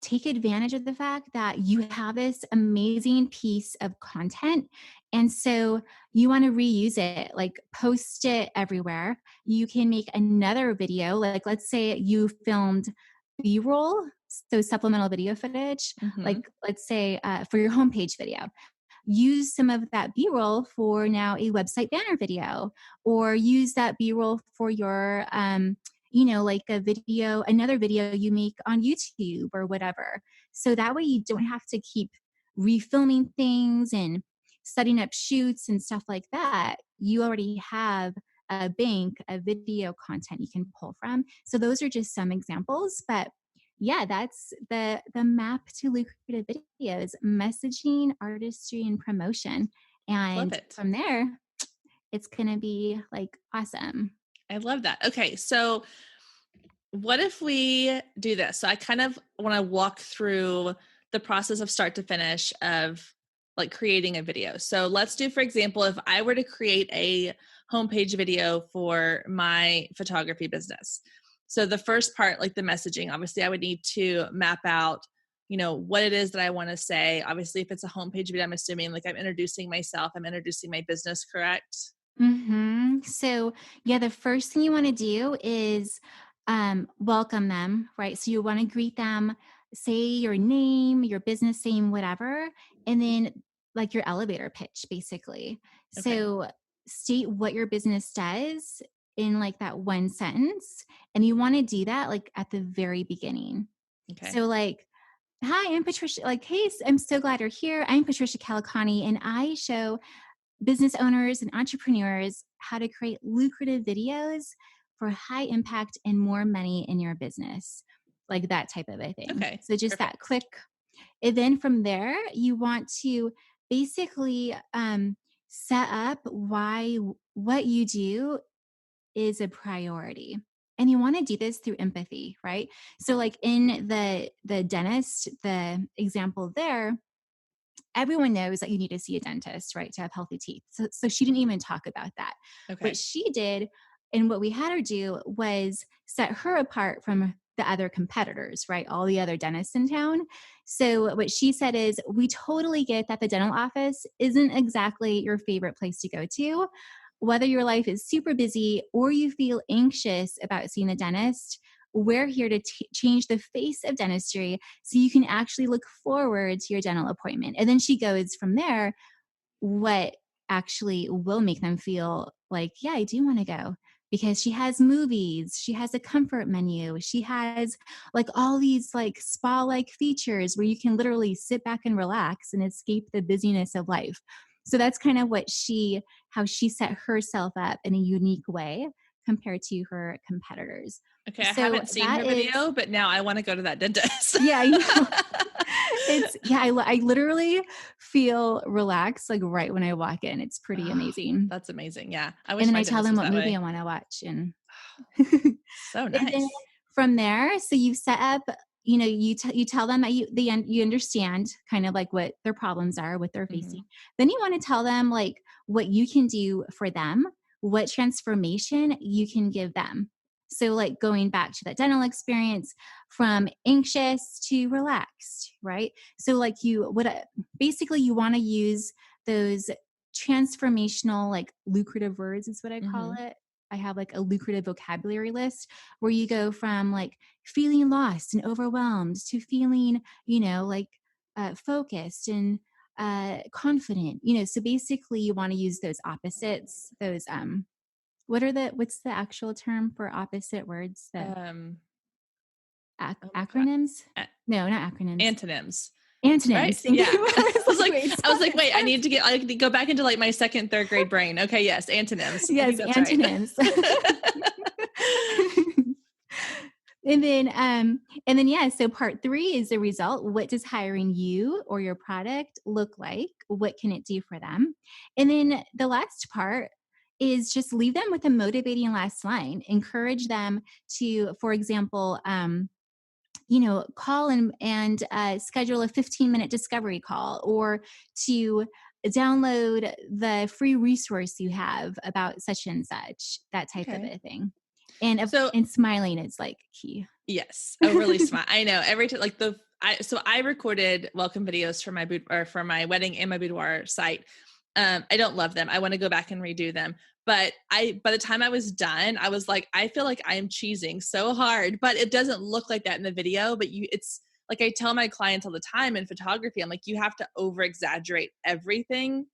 take advantage of the fact that you have this amazing piece of content. And so you want to reuse it, like post it everywhere. You can make another video. Like let's say you filmed B-roll, so supplemental video footage, like let's say for your homepage video. Use some of that B-roll for now a website banner video, or use that B-roll for your like another video you make on YouTube or whatever. So that way you don't have to keep refilming things and setting up shoots and stuff like that, you already have a bank of video content you can pull from. So those are just some examples, but yeah, that's the map to lucrative videos: messaging, artistry, and promotion. Love And it. from there, it's going to be like awesome. I love that. Okay. So what if we do this? So I kind of want to walk through the process of start to finish of like creating a video. So let's do, for example, if I were to create a homepage video for my photography business. So the first part, like the messaging, obviously I would need to map out, what it is that I want to say. Obviously, if it's a homepage video, I'm assuming like I'm introducing myself, I'm introducing my business, correct? So yeah, the first thing you want to do is welcome them, right? So you want to greet them, say your name, your business name, whatever, and then like your elevator pitch, basically. Okay. So state what your business does in like that one sentence, and you want to do that like at the very beginning. Okay. So like, hi, I'm Patricia. Like, hey, I'm so glad you're here. I'm Patricia Kelikani, and I show business owners and entrepreneurs how to create lucrative videos for high impact and more money in your business, like that type of a thing. Okay. So just that Perfect. quick. And then from there, you want to basically set up why what you do is a priority. And you want to do this through empathy, right? So like in the dentist, the example there, everyone knows that you need to see a dentist, right, to have healthy teeth. So she didn't even talk about that. Okay. What she did and what we had her do was set her apart from the other competitors, right? All the other dentists in town. So what she said is, we totally get that the dental office isn't exactly your favorite place to go to. Whether your life is super busy or you feel anxious about seeing a dentist, we're here to change the face of dentistry so you can actually look forward to your dental appointment. And then she goes from there, what actually will make them feel like, yeah, I do want to go. Because she has movies, she has a comfort menu, she has like all these like spa like features where you can literally sit back and relax and escape the busyness of life. So that's kind of how she set herself up in a unique way compared to her competitors. Okay, I So haven't seen that her is, video, but now I want to go to that dentist. yeah, I know. I literally feel relaxed like right when I walk in. It's pretty amazing. That's amazing. Yeah. I And wish then my I tell dentist them was what that movie way. I want to watch. And So and then nice. from there, so you set up, you tell them that you understand kind of like what their problems are, what they're facing. Mm-hmm. Then you want to tell them like what you can do for them, what transformation you can give them. So like going back to that dental experience, from anxious to relaxed, right? So like basically you want to use those transformational, like lucrative words is what I call Mm-hmm. it. I have like a lucrative vocabulary list where you go from like feeling lost and overwhelmed to feeling, like focused and confident. So basically you want to use those opposites, those what's the actual term for opposite words? The Oh my God. acronyms? No, not acronyms. Antonyms. Antonyms. Right? Thank Yeah. you. I was like, wait, I need to go back into like my second, third grade brain. Okay. Yes. Antonyms. I Yes, think that's right. antonyms. And then yeah, so part 3 is the result. What does hiring you or your product look like? What can it do for them? And then the last part is just leave them with a motivating last line. Encourage them to, for example, call and schedule a 15-minute discovery call, or to download the free resource you have about such and such, that type of Okay. a thing. And So smiling is like key. yes, overly smart. I know every time, like I recorded welcome videos for for my wedding and my boudoir site. I don't love them. I want to go back and redo them. But by the time I was done, I was like, I feel like I am cheesing so hard, but it doesn't look like that in the video. But it's like, I tell my clients all the time in photography, I'm like, you have to over exaggerate everything.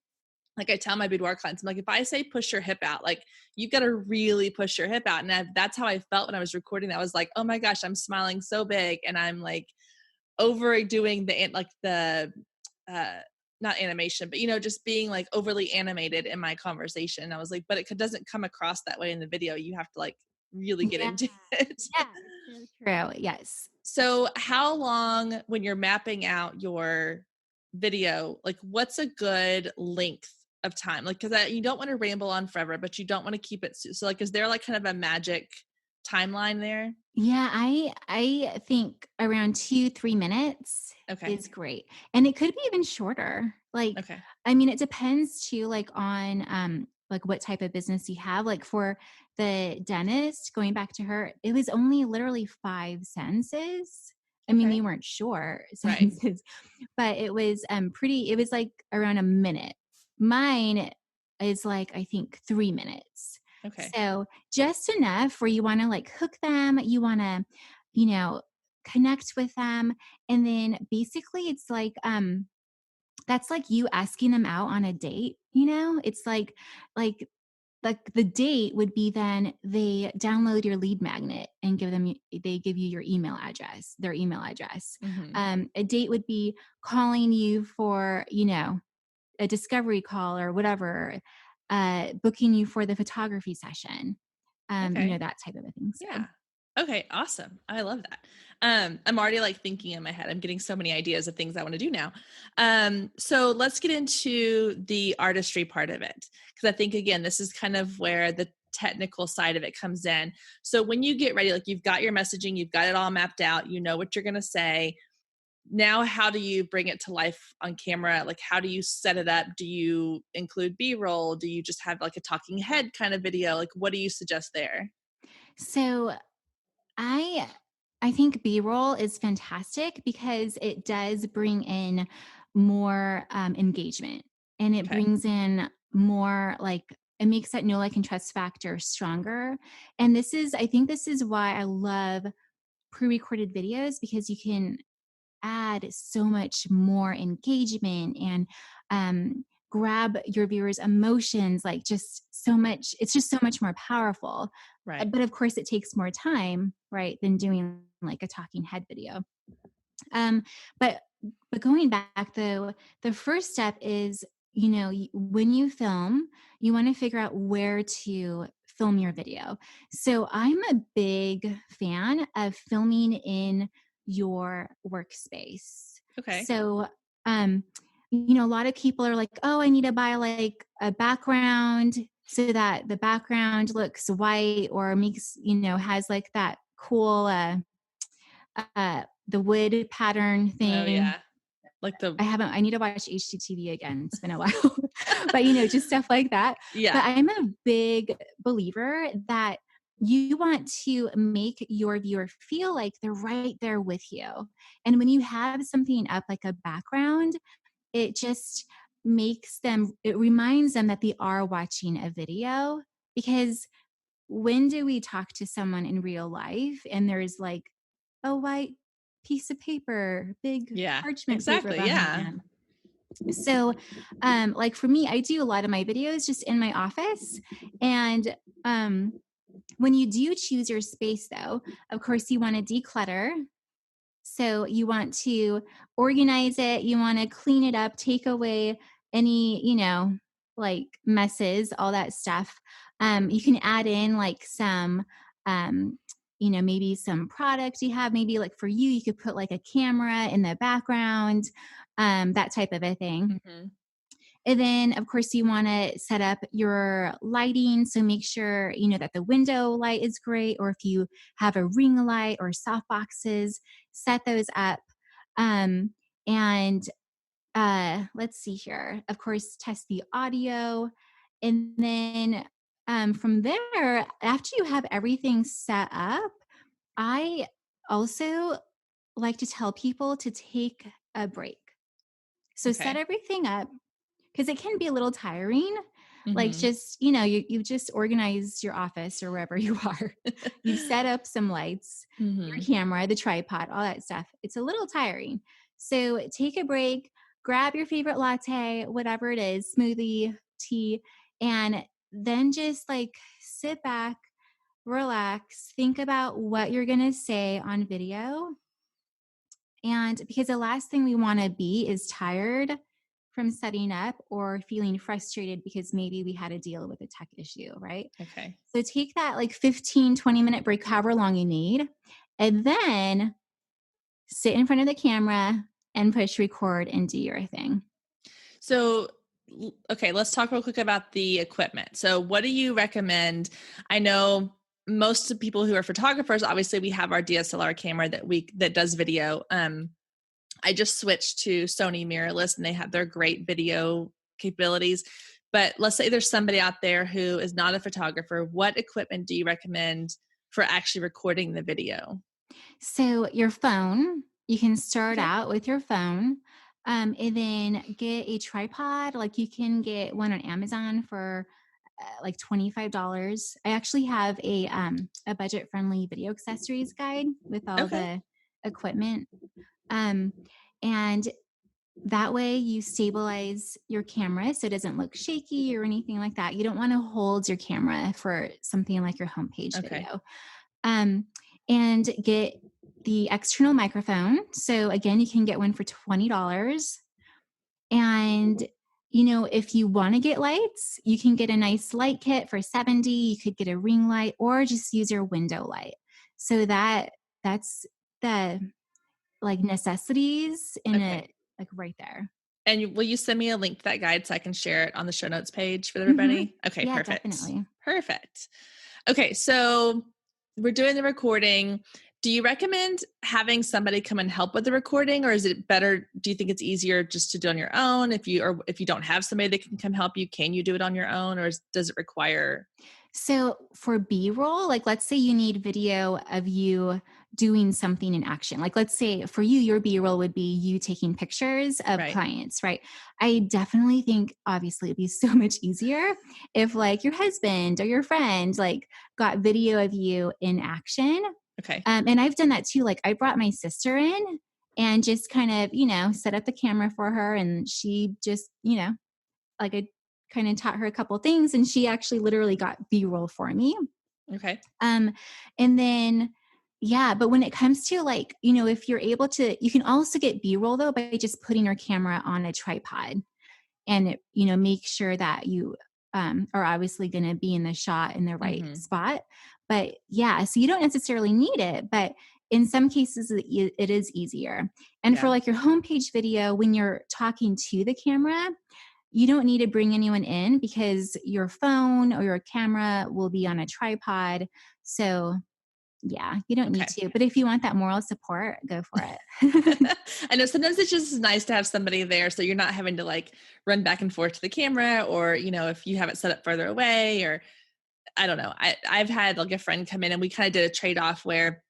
Like I tell my boudoir clients, I'm like, if I say push your hip out, like you've got to really push your hip out. And that's how I felt when I was recording that. I was like, oh my gosh, I'm smiling so big. And I'm like overdoing the not animation, but just being like overly animated in my conversation. I was like, but it doesn't come across that way in the video. You have to like really get Yeah. into it. Yeah. So true. Yes. So how long, when you're mapping out your video, like what's a good length of time? Like, cause you don't want to ramble on forever, but you don't want to keep it. So like, is there like kind of a magic timeline there? Yeah, I think around 2-3 minutes Okay. is great, and it could be even shorter. Like, Okay. I mean, it depends too, like on like what type of business you have. Like for the dentist, going back to her, it was only literally 5 sentences. I mean, they Okay. weren't short Right. sentences, but it was pretty. It was like around a minute. Mine is like I think 3 minutes. Okay. So just enough where you want to like hook them, you want to, you know, connect with them. And then basically it's like, that's like you asking them out on a date, it's like, like the date would be then they download your lead magnet and they give you your email address, their email address. Mm-hmm. A date would be calling you for, a discovery call or whatever, booking you for the photography session, Okay. that type of a thing. So, Yeah. Okay, awesome. I love that. I'm already like thinking in my head. I'm getting so many ideas of things I want to do now. So let's get into the artistry part of it. Because I think again, this is kind of where the technical side of it comes in. So when you get ready, like you've got your messaging, you've got it all mapped out, you know what you're gonna say. Now, how do you bring it to life on camera? Like, how do you set it up? Do you include B-roll? Do you just have like a talking head kind of video? Like, what do you suggest there? so I I think B-roll is fantastic because it does bring in more engagement, and it Okay. brings in more like it makes that know like and trust factor stronger. And I think this is why I love pre-recorded videos because you can add so much more engagement and grab your viewers' emotions, like just so much. It's just so much more powerful. Right. But of course, it takes more time, right, than doing like a talking head video. Um, but but going back though, the first step is, when you film, you want to figure out where to film your video. So I'm a big fan of filming in your workspace. Okay. So a lot of people are like, oh, I need to buy like a background so that the background looks white or makes, has like that cool the wood pattern Oh thing. yeah. Like the I need to watch HGTV again. It's been a while, but just stuff like that. But yeah. I'm a big believer that you want to make your viewer feel like they're right there with you. And when you have something up like a background, it just it reminds them that they are watching a video. Because when do we talk to someone in real life and there's like a white piece of paper, big Yeah. parchment paper Exactly. behind Yeah. them? So, like for me, I do a lot of my videos just in my office. And when you do choose your space, though, of course, you want to declutter. So you want to organize it, you want to clean it up, take away any, like messes, all that stuff. You can add in like some, maybe some products you have. Maybe like for you, you could put like a camera in the background, that type of a thing. Mm-hmm. And then, of course, you want to set up your lighting. So make sure, that the window light is great. Or if you have a ring light or soft boxes, set those up. And let's see here. Of course, test the audio. And then from there, after you have everything set up, I also like to tell people to take a break. So set Okay. everything up because it can be a little tiring. Like Mm-hmm. just, you've just organized your office or wherever you are. You've set up some lights, your Mm-hmm. camera, the tripod, all that stuff. It's a little tiring. So take a break, grab your favorite latte, whatever it is, smoothie, tea, and then just like sit back, relax, think about what you're going to say on video, And because the last thing we want to be is tired from setting up or feeling frustrated because maybe we had to deal with a tech issue, right? Okay. So take that like 15, 20-minute break, however long you need, and then sit in front of the camera and push record and do your thing. So, okay, let's talk real quick about the equipment. So what do you recommend? I know most of the people who are photographers, obviously we have our DSLR camera that does video. I just switched to Sony mirrorless and they have their great video capabilities. But let's say there's somebody out there who is not a photographer. What equipment do you recommend for actually recording the video? So your phone, you can start Okay. out with your phone, and then get a tripod. Like you can get one on Amazon for like $25. I actually have a budget friendly video accessories guide with all Okay. the equipment. Um, and that way you stabilize your camera so it doesn't look shaky or anything like that. You don't want to hold your camera for something like your homepage Okay. video. Um, and get the external microphone. So again, you can get one for $20. And if you want to get lights, you can get a nice light kit for $70. You could get a ring light or just use your window light. So that's the like necessities in Okay. it, like right there. And will you send me a link to that guide so I can share it on the show notes page for Mhm. everybody? Okay, Yeah, perfect. definitely. Perfect. Okay, so we're doing the recording. Do you recommend having somebody come and help with the recording, or is it better? Do you think it's easier just to do on your own? If you don't have somebody that can come help you, can you do it on your own, or does it require? So for B-roll, like let's say you need video of you doing something in action. Like let's say for you, your B-roll would be you taking pictures of Right. clients, right? I definitely think obviously it'd be so much easier if like your husband or your friend like got video of you in action. Okay. And I've done that too. Like I brought my sister in and just kind of, set up the camera for her and she just, like I kind of taught her a couple things and she actually literally got B-roll for me. Okay. Um, and then, yeah, but when it comes to like, if you're able to, you can also get B-roll though by just putting your camera on a tripod and, make sure that you are obviously going to be in the shot in the right Mm-hmm. spot. But yeah, so you don't necessarily need it, but in some cases it is easier. And for Yeah. like your homepage video, when you're talking to the camera, you don't need to bring anyone in because your phone or your camera will be on a tripod. So, yeah, you don't need Okay. to. But if you want that moral support, go for it. I know sometimes it's just nice to have somebody there so you're not having to like run back and forth to the camera, or if you have it set up further away, or I don't know. I've had like a friend come in and we kind of did a trade-off where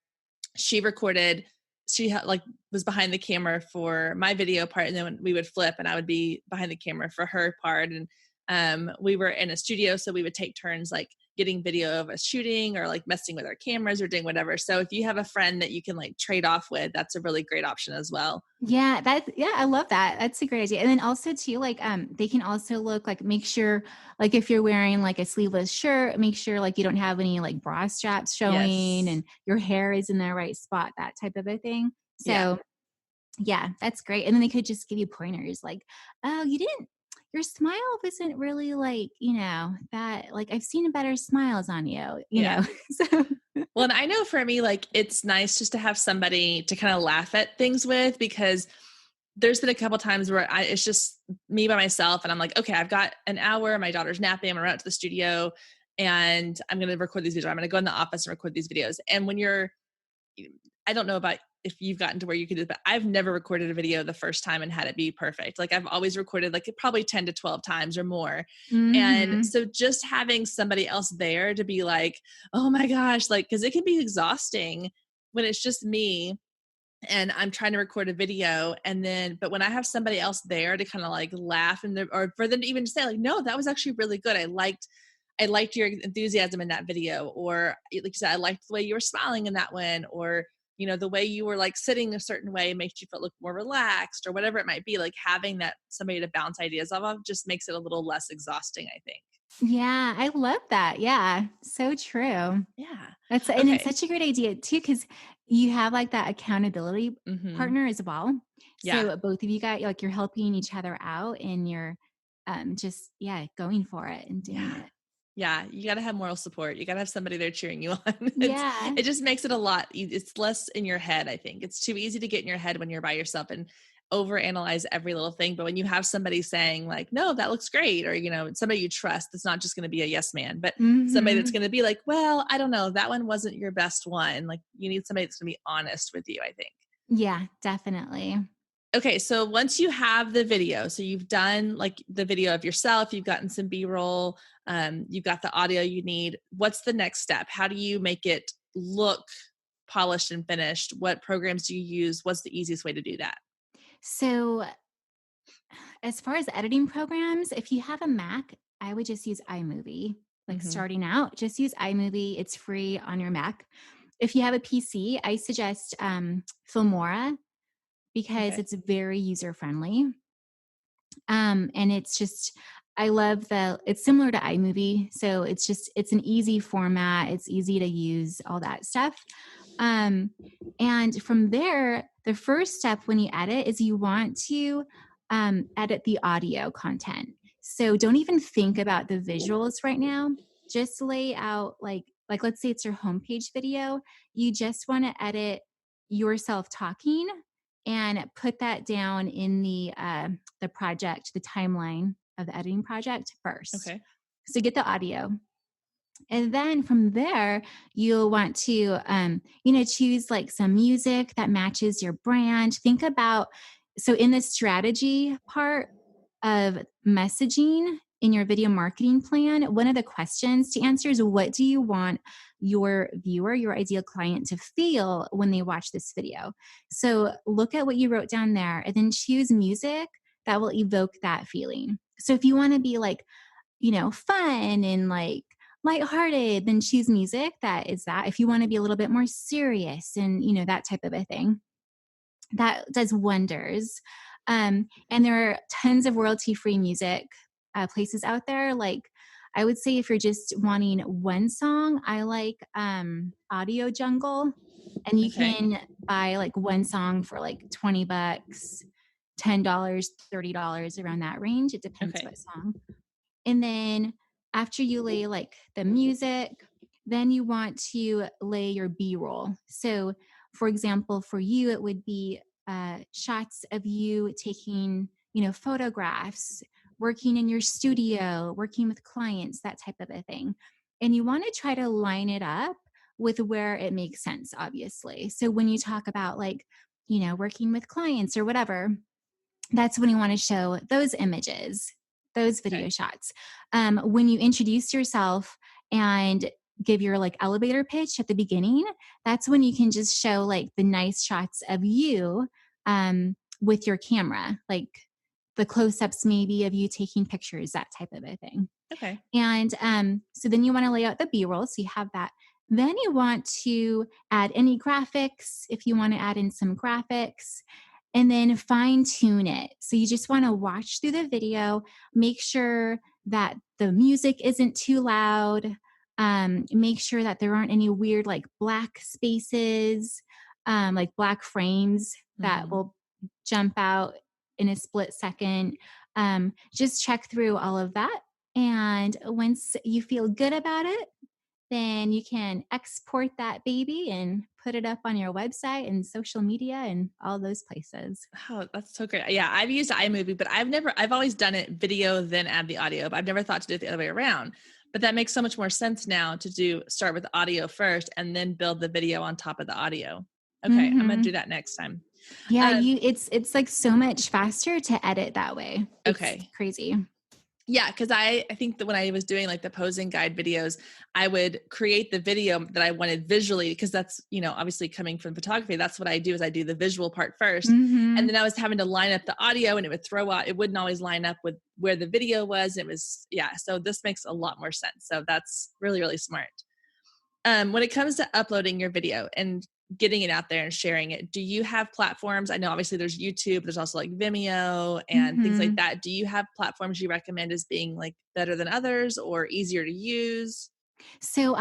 she recorded, like was behind the camera for my video part, and then when we would flip and I would be behind the camera for her part. And we were in a studio, so we would take turns like getting video of us shooting or like messing with our cameras or doing whatever. So if you have a friend that you can like trade off with, that's a really great option as well. Yeah, I love that. That's a great idea. And then also too, like they can also look like make sure like if you're wearing like a sleeveless shirt, make sure like you don't have any like bra straps showing Yes. and your hair is in the right spot, that type of a thing. Yeah. So yeah, that's great. And then they could just give you pointers like, oh, your smile wasn't really like, that like I've seen better smiles on you. Yeah. So Well, and I know for me, like it's nice just to have somebody to kind of laugh at things with, because there's been a couple times where it's just me by myself and I'm like, okay, I've got an hour. My daughter's napping. I'm gonna run out to the studio and I'm going to record these videos. I'm going to go in the office and record these videos. And when I don't know about if you've gotten to where you could do it, but I've never recorded a video the first time and had it be perfect. Like I've always recorded like probably 10 to 12 times or more. And mhm. so just having somebody else there to be like, oh my gosh, like, cause it can be exhausting when it's just me and I'm trying to record a video. And then, but when I have somebody else there to kind of like laugh or for them to even say like, no, that was actually really good. I liked your enthusiasm in that video, or like you said, I liked the way you were smiling in that one, or the way you were like sitting a certain way makes you feel look more relaxed, or whatever it might be. Like having that somebody to bounce ideas off of just makes it a little less exhausting, I think. Yeah, I love that. Yeah, so true. Yeah. And it's Okay. such a great idea too, because you have like that accountability Mm-hmm. partner as well. Yeah. So both of you got like, you're helping each other out and you're just, going for it and doing Yeah. it. Yeah. You got to have moral support. You got to have somebody there cheering you on. Yeah. It just makes it a lot. It's less in your head. I think it's too easy to get in your head when you're by yourself and overanalyze every little thing. But when you have somebody saying like, no, that looks great. Or, somebody you trust, that's not just going to be a yes man, but somebody that's Hmm. going to be like, well, I don't know, that one wasn't your best one. Like you need somebody that's going to be honest with you, I think. Yeah, definitely. Okay, so once you have the video, so you've done like the video of yourself, you've gotten some B-roll, you've got the audio you need. What's the next step? How do you make it look polished and finished? What programs do you use? What's the easiest way to do that? So as far as editing programs, if you have a Mac, I would just use iMovie. Like Mm-hmm. starting out, just use iMovie. It's free on your Mac. If you have a PC, I suggest Filmora because Okay. it's very user friendly. And it's just, I love it's similar to iMovie. So it's an easy format. It's easy to use, all that stuff. And from there, the first step when you edit is you want to edit the audio content. So don't even think about the visuals right now. Just lay out like let's say it's your homepage video. You just want to edit yourself talking and put that down in the project, the timeline of the editing project first. Okay. So get the audio. And then from there, you'll want to, choose like some music that matches your brand. Think about, so in the strategy part of messaging in your video marketing plan, one of the questions to answer is what do you want your viewer, your ideal client to feel when they watch this video? So look at what you wrote down there and then choose music that will evoke that feeling. So if you want to be like, fun and like lighthearted, then choose music that is that. If you want to be a little bit more serious and, that type of a thing, that does wonders. And there are tons of royalty free music places out there. Like, I would say if you're just wanting one song, I like Audio Jungle, and you Okay. can buy like one song for like $20, $10, $30, around that range. It depends Okay. what song. And then after you lay like the music, then you want to lay your B-roll. So, for example, for you, it would be shots of you taking, photographs, working in your studio, working with clients, that type of a thing. And you want to try to line it up with where it makes sense, obviously. So when you talk about like, working with clients or whatever, that's when you want to show those images, those video Okay. shots. When you introduce yourself and give your like elevator pitch at the beginning, that's when you can just show like the nice shots of you with your camera, like the close-ups maybe of you taking pictures, that type of a thing. Okay. And so then you want to lay out the B-roll. So you have that. Then you want to add any graphics if you want to add in some graphics, and then fine tune it. So you just want to watch through the video, make sure that the music isn't too loud, make sure that there aren't any weird like black spaces, like black frames that Mm-hmm. will jump out in a split second. Just check through all of that. And once you feel good about it, then you can export that baby and put it up on your website and social media and all those places. Oh, that's so great. Yeah, I've used iMovie, but I've always done it video, then add the audio, but I've never thought to do it the other way around. But that makes so much more sense now to start with audio first and then build the video on top of the audio. Okay, I'm gonna Mm-hmm. do that next time. Yeah, Um, it's like so much faster to edit that way. It's okay. crazy. Yeah, because I think that when I was doing like the posing guide videos, I would create the video that I wanted visually, because that's, obviously coming from photography, that's what I do is I do the visual part first. Mm-hmm. And then I was having to line up the audio and it would throw out, it wouldn't always line up with where the video was. It was, yeah. So this makes a lot more sense. So that's really, really smart. When it comes to uploading your video and getting it out there and sharing it, do you have platforms? I know obviously there's YouTube, there's also like Vimeo and things Mm-hmm. like that. Do you have platforms you recommend as being like better than others or easier to use? So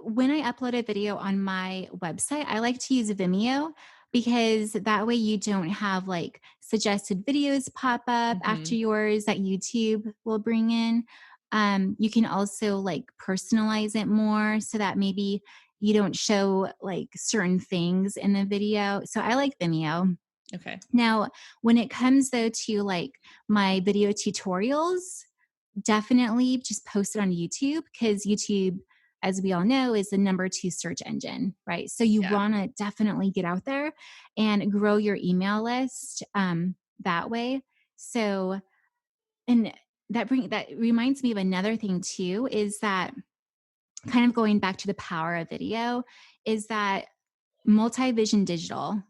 when I upload a video on my website, I like to use Vimeo because that way you don't have like suggested videos pop up after Hmm. yours that YouTube will bring in. You can also like personalize it more so that maybe you don't show like certain things in the video. So I like Vimeo. Okay. Now, when it comes though to like my video tutorials, definitely just post it on YouTube because YouTube, as we all know, is the number 2 search engine, right? So you Yeah. want to definitely get out there and grow your email list that way. So, and that reminds me of another thing too, is that kind of going back to the power of video, is that Multivision Digital,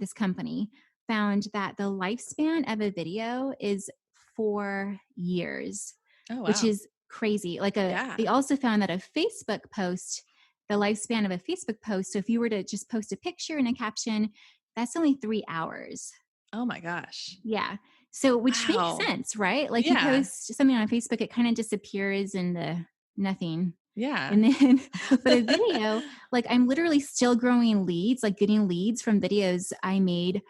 this company, found that the lifespan of a video is 4 years, Oh, which wow. is crazy. They Yeah. also found that a Facebook post, the lifespan of a Facebook post, so if you were to just post a picture and a caption, that's only 3 hours. Oh my gosh. Yeah. So, which makes Wow. sense, right? Like you Yeah. post something on Facebook, it kind of disappears into nothing. Yeah. And then, but a video, like I'm literally still growing leads, like getting leads from videos I made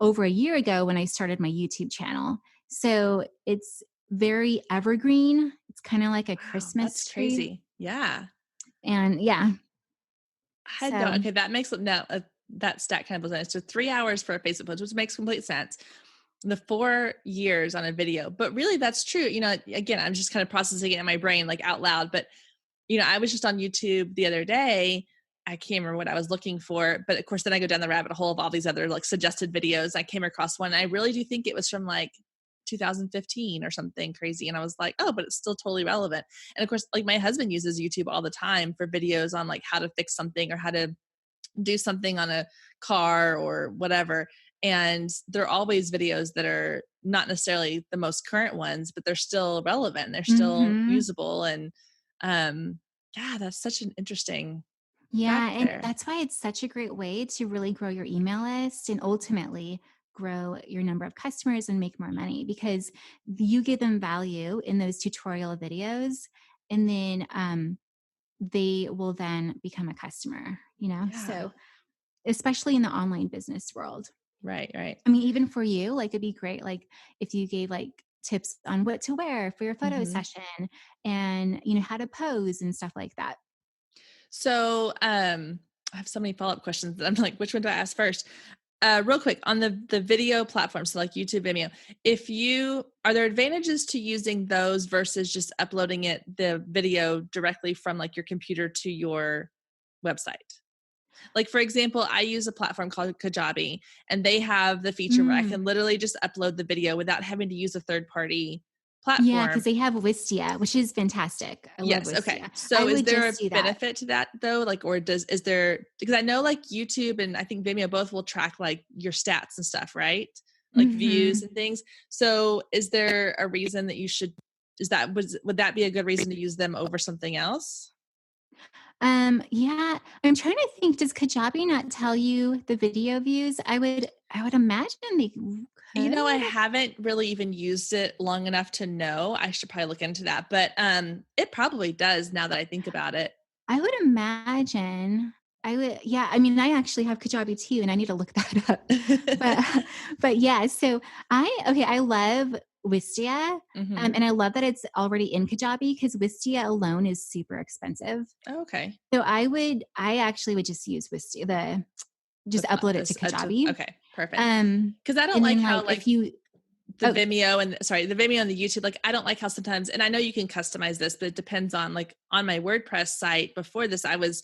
over a year ago when I started my YouTube channel. So it's very evergreen. It's kind of like a Wow. That's Christmas tree. crazy. Yeah. And yeah, I had no, so okay. That makes no, that stat kind of blows. So 3 hours for a Facebook post, which makes complete sense. The 4 years on a video, but really that's true. Again, I'm just kind of processing it in my brain, like out loud, but I was just on YouTube the other day. I can't remember what I was looking for, but of course, then I go down the rabbit hole of all these other like suggested videos. I came across one. And I really do think it was from like 2015 or something crazy. And I was like, oh, but it's still totally relevant. And of course, like my husband uses YouTube all the time for videos on like how to fix something or how to do something on a car or whatever. And they're always videos that are not necessarily the most current ones, but they're still relevant. They're still mhm. usable. And yeah, that's such an interesting fact Yeah, and there. that's why it's such a great way to really grow your email list and ultimately grow your number of customers and make more money because you give them value in those tutorial videos and then they will then become a customer, you know? Yeah. So, especially in the online business world. Right. Right. I mean, even for you, like it'd be great like if you gave like tips on what to wear for your photo Hmm. session and how to pose and stuff like that. So I have so many follow-up questions that I'm like, which one do I ask first? Real quick on the video platforms, so like YouTube, Vimeo, are there advantages to using those versus just uploading the video directly from like your computer to your website? Like, for example, I use a platform called Kajabi, and they have the feature where I Mm. can literally just upload the video without having to use a third party Yeah, because platform. they have Wistia, which is fantastic. I love Yes. Okay. Wistia. So I is would there just a do that. benefit to that though? Like, or is there, because I know like YouTube and I think Vimeo both will track like your stats and stuff, right? Like views Mhm. and things. So is there a reason that would that be a good reason to use them over something else? Yeah, I'm trying to think, does Kajabi not tell you the video views? I would imagine they I could. haven't really even used it long enough to know. I should probably look into that, but it probably does now that I think about it. I would imagine yeah, I mean, I actually have Kajabi too, and I need to look that up. But but yeah, so I love Wistia, Hmm. and I love that it's already in Kajabi because Wistia alone is super expensive. Oh, okay. So I actually would just use just upload it to Kajabi. Okay, perfect. Um, Because I don't and like then how like like if you the oh Vimeo and sorry, the Vimeo and the YouTube, like I don't like how sometimes, and I know you can customize this, but it depends on like on my WordPress site before this, I was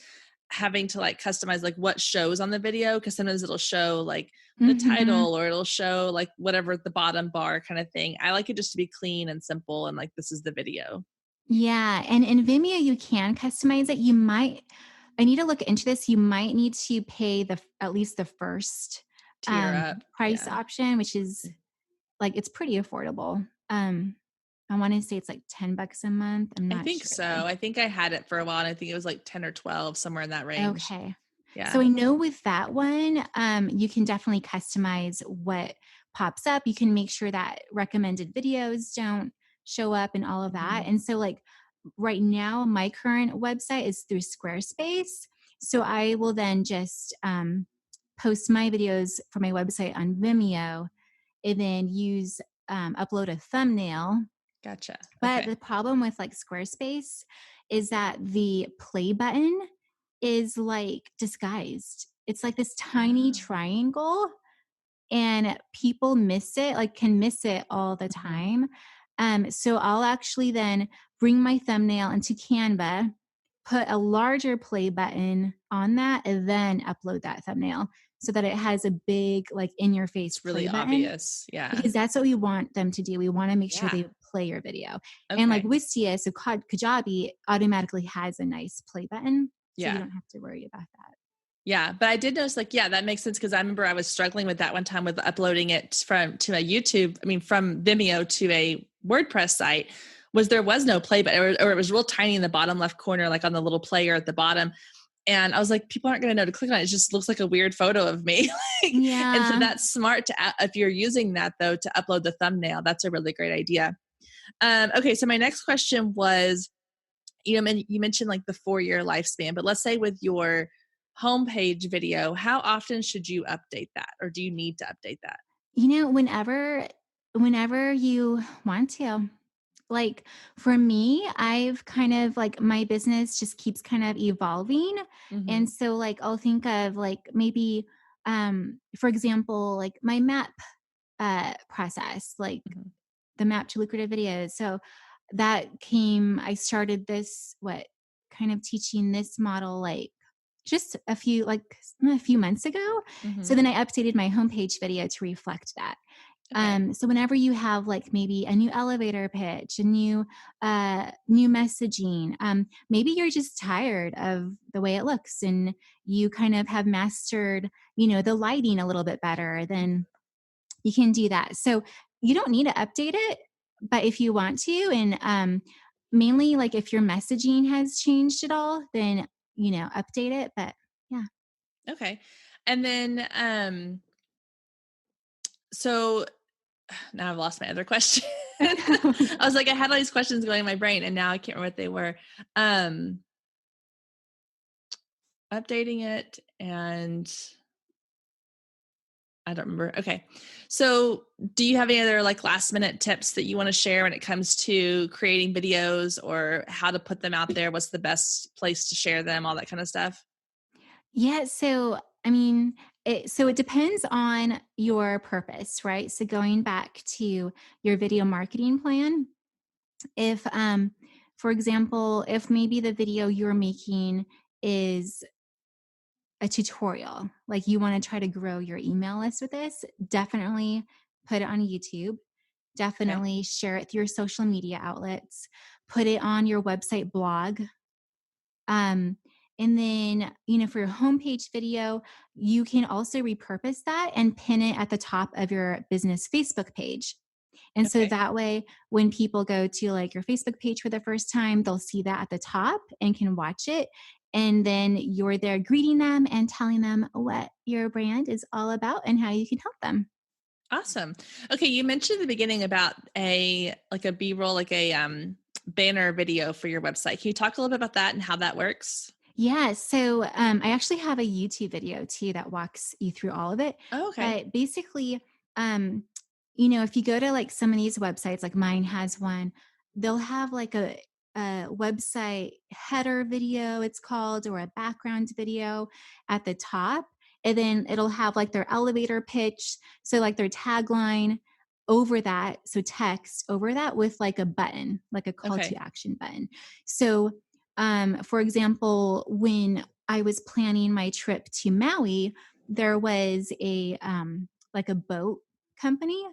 having to like customize like what shows on the video because sometimes it'll show like the mhm. title or it'll show like whatever the bottom bar kind of thing. I like it just to be clean and simple and like this is the video. Yeah, and in Vimeo you can customize it. I need to look into this. You might need to pay at least the first Tier up. price Yeah. option, which is like it's pretty affordable. I want to say it's like $10 a month. I'm I not think sure so. though. I think I had it for a while and I think it was like 10 or 12, somewhere in that range. Okay. So Yeah. I know with that one, you can definitely customize what pops up. You can make sure that recommended videos don't show up and all of that. Mhm. And so like right now, my current website is through Squarespace. So I will then just post my videos for my website on Vimeo and then upload a thumbnail. Gotcha. But Okay. the problem with like Squarespace is that the play button is like disguised. It's like this tiny Oh. triangle and people miss it, like can miss it all the Mhm. time. So I'll actually then bring my thumbnail into Canva, put a larger play button on that, and then upload that thumbnail so that it has a big, like in your face It's really play button obvious. Yeah. because that's what we want them to do. We want to make sure Yeah. they play your video. And like Okay. Wistia, so Kajabi automatically has a nice play button. So you Yeah. don't have to worry about that. Yeah, but I did notice like, yeah, that makes sense because I remember I was struggling with that one time with uploading it from Vimeo to a WordPress site was there was no play button or it was real tiny in the bottom left corner, like on the little player at the bottom. And I was like, people aren't going to know to click on it. It just looks like a weird photo of me. And so Yeah. that's smart if you're using that though, to upload the thumbnail, that's a really great idea. Okay. So my next question was, you mentioned like the 4-year lifespan, but let's say with your homepage video, how often should you update that or do you need to update that? Whenever you want to. Like for me, I've kind of like my business just keeps kind of evolving. Mm-hmm. And so like I'll think of like maybe for example, like my map process, like Mm-hmm. the map to lucrative videos. So I started this, kind of teaching this model like just a few months ago. Mm-hmm. So then I updated my homepage video to reflect that. Okay. So whenever you have like maybe a new elevator pitch, a new messaging, maybe you're just tired of the way it looks and you kind of have mastered, the lighting a little bit better, then you can do that. So you don't need to update it, but if you want to, and mainly like if your messaging has changed at all, then update it. But yeah. Okay. And then, so now I've lost my other question. I was like, I had all these questions going in my brain and now I can't remember what they were. Um, Updating it and I don't remember. Okay. So do you have any other like last minute tips that you want to share when it comes to creating videos or how to put them out there? What's the best place to share them? All that kind of stuff. Yeah. So, I mean, it depends on your purpose, right? So going back to your video marketing plan, if, for example, if maybe the video you're making is a tutorial, like you want to try to grow your email list with this, definitely put it on YouTube. Okay. Definitely share it through your social media outlets. Put it on your website blog. Um, and then, for your homepage video, you can also repurpose that and pin it at the top of your business Facebook page. And so Okay. that way, when people go to like your Facebook page for the first time, they'll see that at the top and can watch it. And then you're there greeting them and telling them what your brand is all about and how you can help them. Awesome. Okay. You mentioned in the beginning about a B-roll, like a banner video for your website. Can you talk a little bit about that and how that works? Yeah. So I actually have a YouTube video too that walks you through all of it. Oh, okay. But basically, um, if you go to like some of these websites, like mine has one, they'll have like a website header video, it's called, or a background video at the top. And then it'll have like their elevator pitch. So, like their tagline over that. So, text over that with like a button, like a call to Okay. action button. So, for example, when I was planning my trip to Maui, there was like a boat company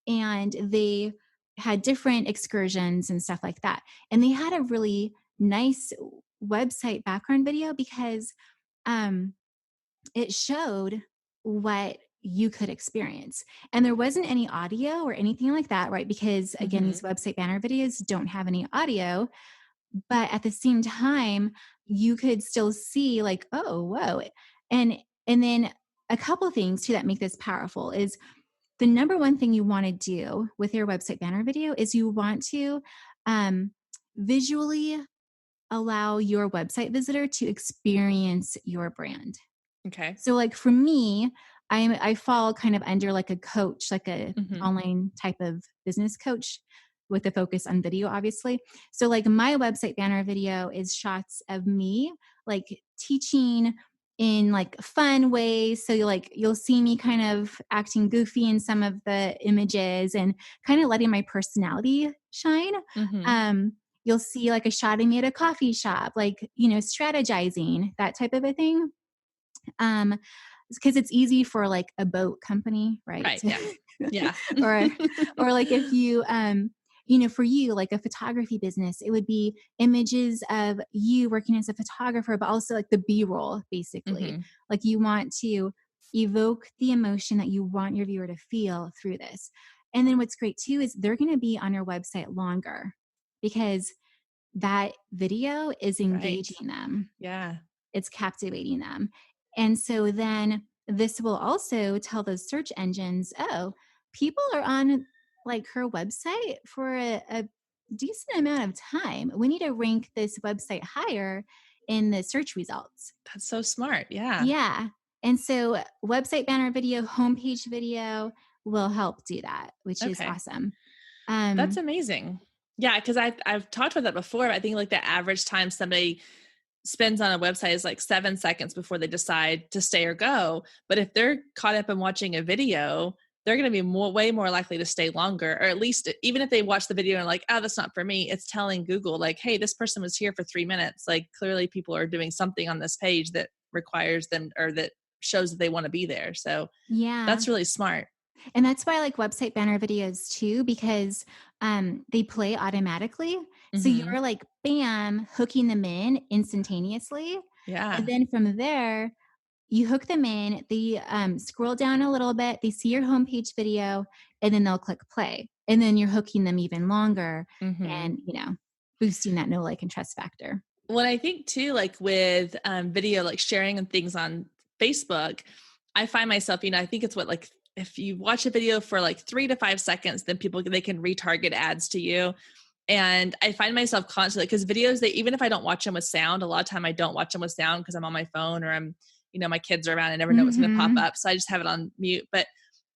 and they had different excursions and stuff like that. And they had a really nice website background video because um, it showed what you could experience. And there wasn't any audio or anything like that, right? Because again, Mm-hmm. these website banner videos don't have any audio, but at the same time you could still see like, oh whoa. And then a couple things too that make this powerful is the number one thing you want to do with your website banner video is you want to visually allow your website visitor to experience your brand. Okay. So like for me, I fall kind of under like a coach, like a Mm-hmm. online type of business coach with a focus on video, obviously. So like my website banner video is shots of me like teaching in like fun ways. So you'll see me kind of acting goofy in some of the images and kind of letting my personality shine. Mm-hmm. You'll see like a shot of me at a coffee shop, like, strategizing, that type of a thing. Um, because it's easy for like a boat company, right? Right. Yeah. Yeah. or or like if you for you, like a photography business, it would be images of you working as a photographer, but also like the B-roll, basically. Mm-hmm. Like you want to evoke the emotion that you want your viewer to feel through this. And then what's great too is they're going to be on your website longer because that video is Right. engaging them. Yeah. It's captivating them. And so then this will also tell those search engines, oh, people are on like her website for a decent amount of time. We need to rank this website higher in the search results. That's so smart. Yeah. Yeah. And so website banner video, homepage video will help do that, which is Okay. awesome. That's amazing. Yeah, because I've talked about that before. I think like the average time somebody spends on a website is like 7 seconds before they decide to stay or go. But if they're caught up in watching a video, they're going to be way more likely to stay longer, or at least even if they watch the video and like, oh, that's not for me. It's telling Google like, hey, this person was here for 3 minutes. Like clearly people are doing something on this page that requires them or that shows that they want to be there. So Yeah. that's really smart. And that's why I like website banner videos too, because they play automatically. So Mm-hmm. you're like, bam, hooking them in instantaneously. And Yeah. then from there, you hook them in, they scroll down a little bit, they see your homepage video, and then they'll click play. And then you're hooking them even longer Mm-hmm. and, boosting that know, like, and trust factor. Well, I think too, like with video, like sharing and things on Facebook, I find myself, I think it's what, like, if you watch a video for like 3 to 5 seconds, then they can retarget ads to you. And I find myself constantly, because videos, even if I don't watch them with sound, a lot of time I don't watch them with sound because I'm on my phone or I'm, my kids are around. I never know what's going to pop Mm-hmm. up. So I just have it on mute. But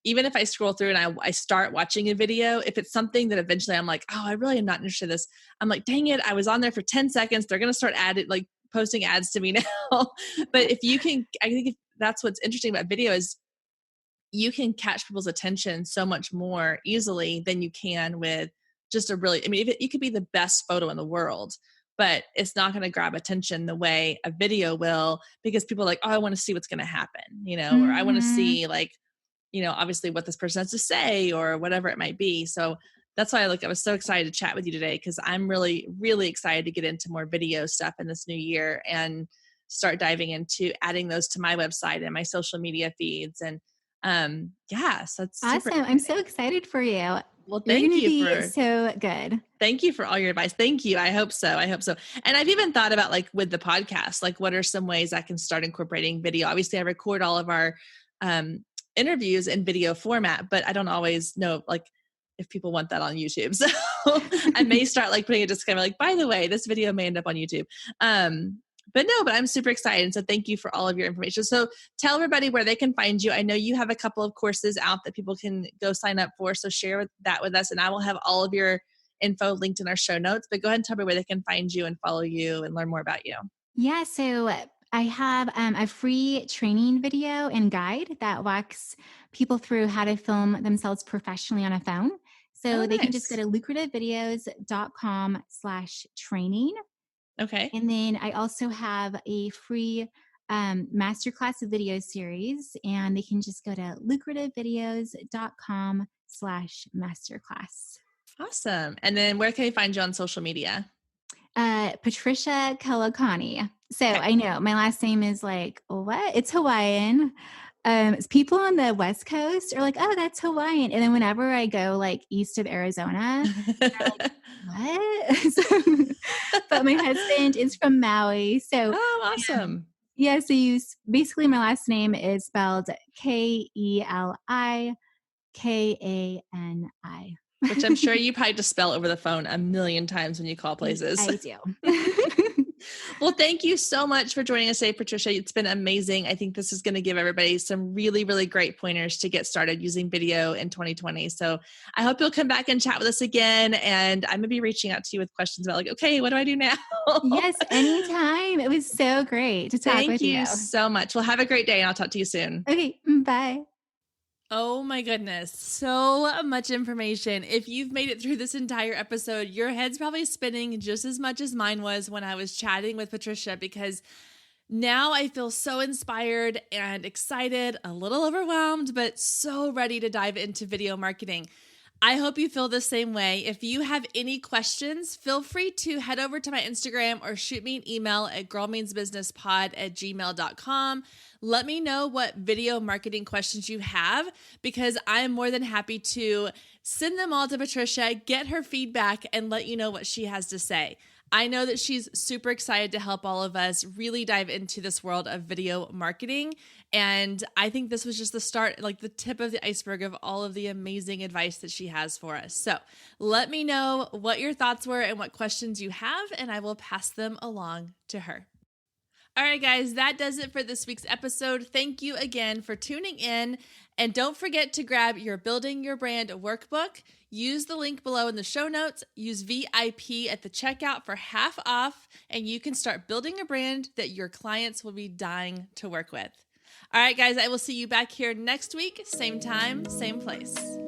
even if I scroll through and I start watching a video, if it's something that eventually I'm like, oh, I really am not interested in this. I'm like, dang it, I was on there for 10 seconds. They're going to start posting ads to me now. But I think that's what's interesting about video is you can catch people's attention so much more easily than you can with just you could be the best photo in the world, but it's not going to grab attention the way a video will, because people are like, oh, I want to see what's going to happen, or I want to Mm-hmm. see obviously what this person has to say or whatever it might be. So that's why I was so excited to chat with you today, because I'm really, really excited to get into more video stuff in this new year and start diving into adding those to my website and my social media feeds. And so that's super Awesome. I'm so exciting. excited for you. Well, You're going to be so good. thank you for all your advice. Thank you. I hope so. And I've even thought about with the podcast, what are some ways I can start incorporating video? Obviously I record all of our interviews in video format, but I don't always know if people want that on YouTube. So I may start putting a disclaimer, by the way, this video may end up on YouTube. But I'm super excited. So thank you for all of your information. So tell everybody where they can find you. I know you have a couple of courses out that people can go sign up for. So share that with us, and I will have all of your info linked in our show notes, but go ahead and tell me where they can find you and follow you and learn more about you. Yeah, so I have a free training video and guide that walks people through how to film themselves professionally on a phone. Oh, So they can just go nice. to lucrativevideos.com/training. Okay. And then I also have a free masterclass video series, and they can just go to lucrativevideos.com/masterclass. Awesome. And then where can they find you on social media? Patricia Kelikani. So Okay. I know my last name is what? It's Hawaiian. People on the West Coast are like, oh, that's Hawaiian. And then whenever I go east of Arizona, they're like, what? But my husband is from Maui. So Oh, awesome. yeah, so basically my last name is spelled Kelikani. which I'm sure you probably just spell over the phone a million times when you call places. I do. Well, thank you so much for joining us today, Patricia. It's been amazing. I think this is going to give everybody some really, really great pointers to get started using video in 2020. So I hope you'll come back and chat with us again. And I'm going to be reaching out to you with questions about like, okay, what do I do now? Yes, anytime. It was so great to talk with you. Thank you so much. Well, have a great day and I'll talk to you soon. Okay, bye. Oh my goodness. So much information. If you've made it through this entire episode, your head's probably spinning just as much as mine was when I was chatting with Patricia, because now I feel so inspired and excited, a little overwhelmed, but so ready to dive into video marketing. I hope you feel the same way. If you have any questions, feel free to head over to my Instagram or shoot me an email at girlmeansbusinesspod@gmail.com. Let me know what video marketing questions you have, because I'm more than happy to send them all to Patricia, get her feedback, and let you know what she has to say. I know that she's super excited to help all of us really dive into this world of video marketing. And I think this was just the start, like the tip of the iceberg of all of the amazing advice that she has for us. So let me know what your thoughts were and what questions you have, and I will pass them along to her. All right, guys, that does it for this week's episode. Thank you again for tuning in. And don't forget to grab your Building Your Brand workbook. Use the link below in the show notes. Use VIP at the checkout for half off, and you can start building a brand that your clients will be dying to work with. All right, guys, I will see you back here next week. Same time, same place.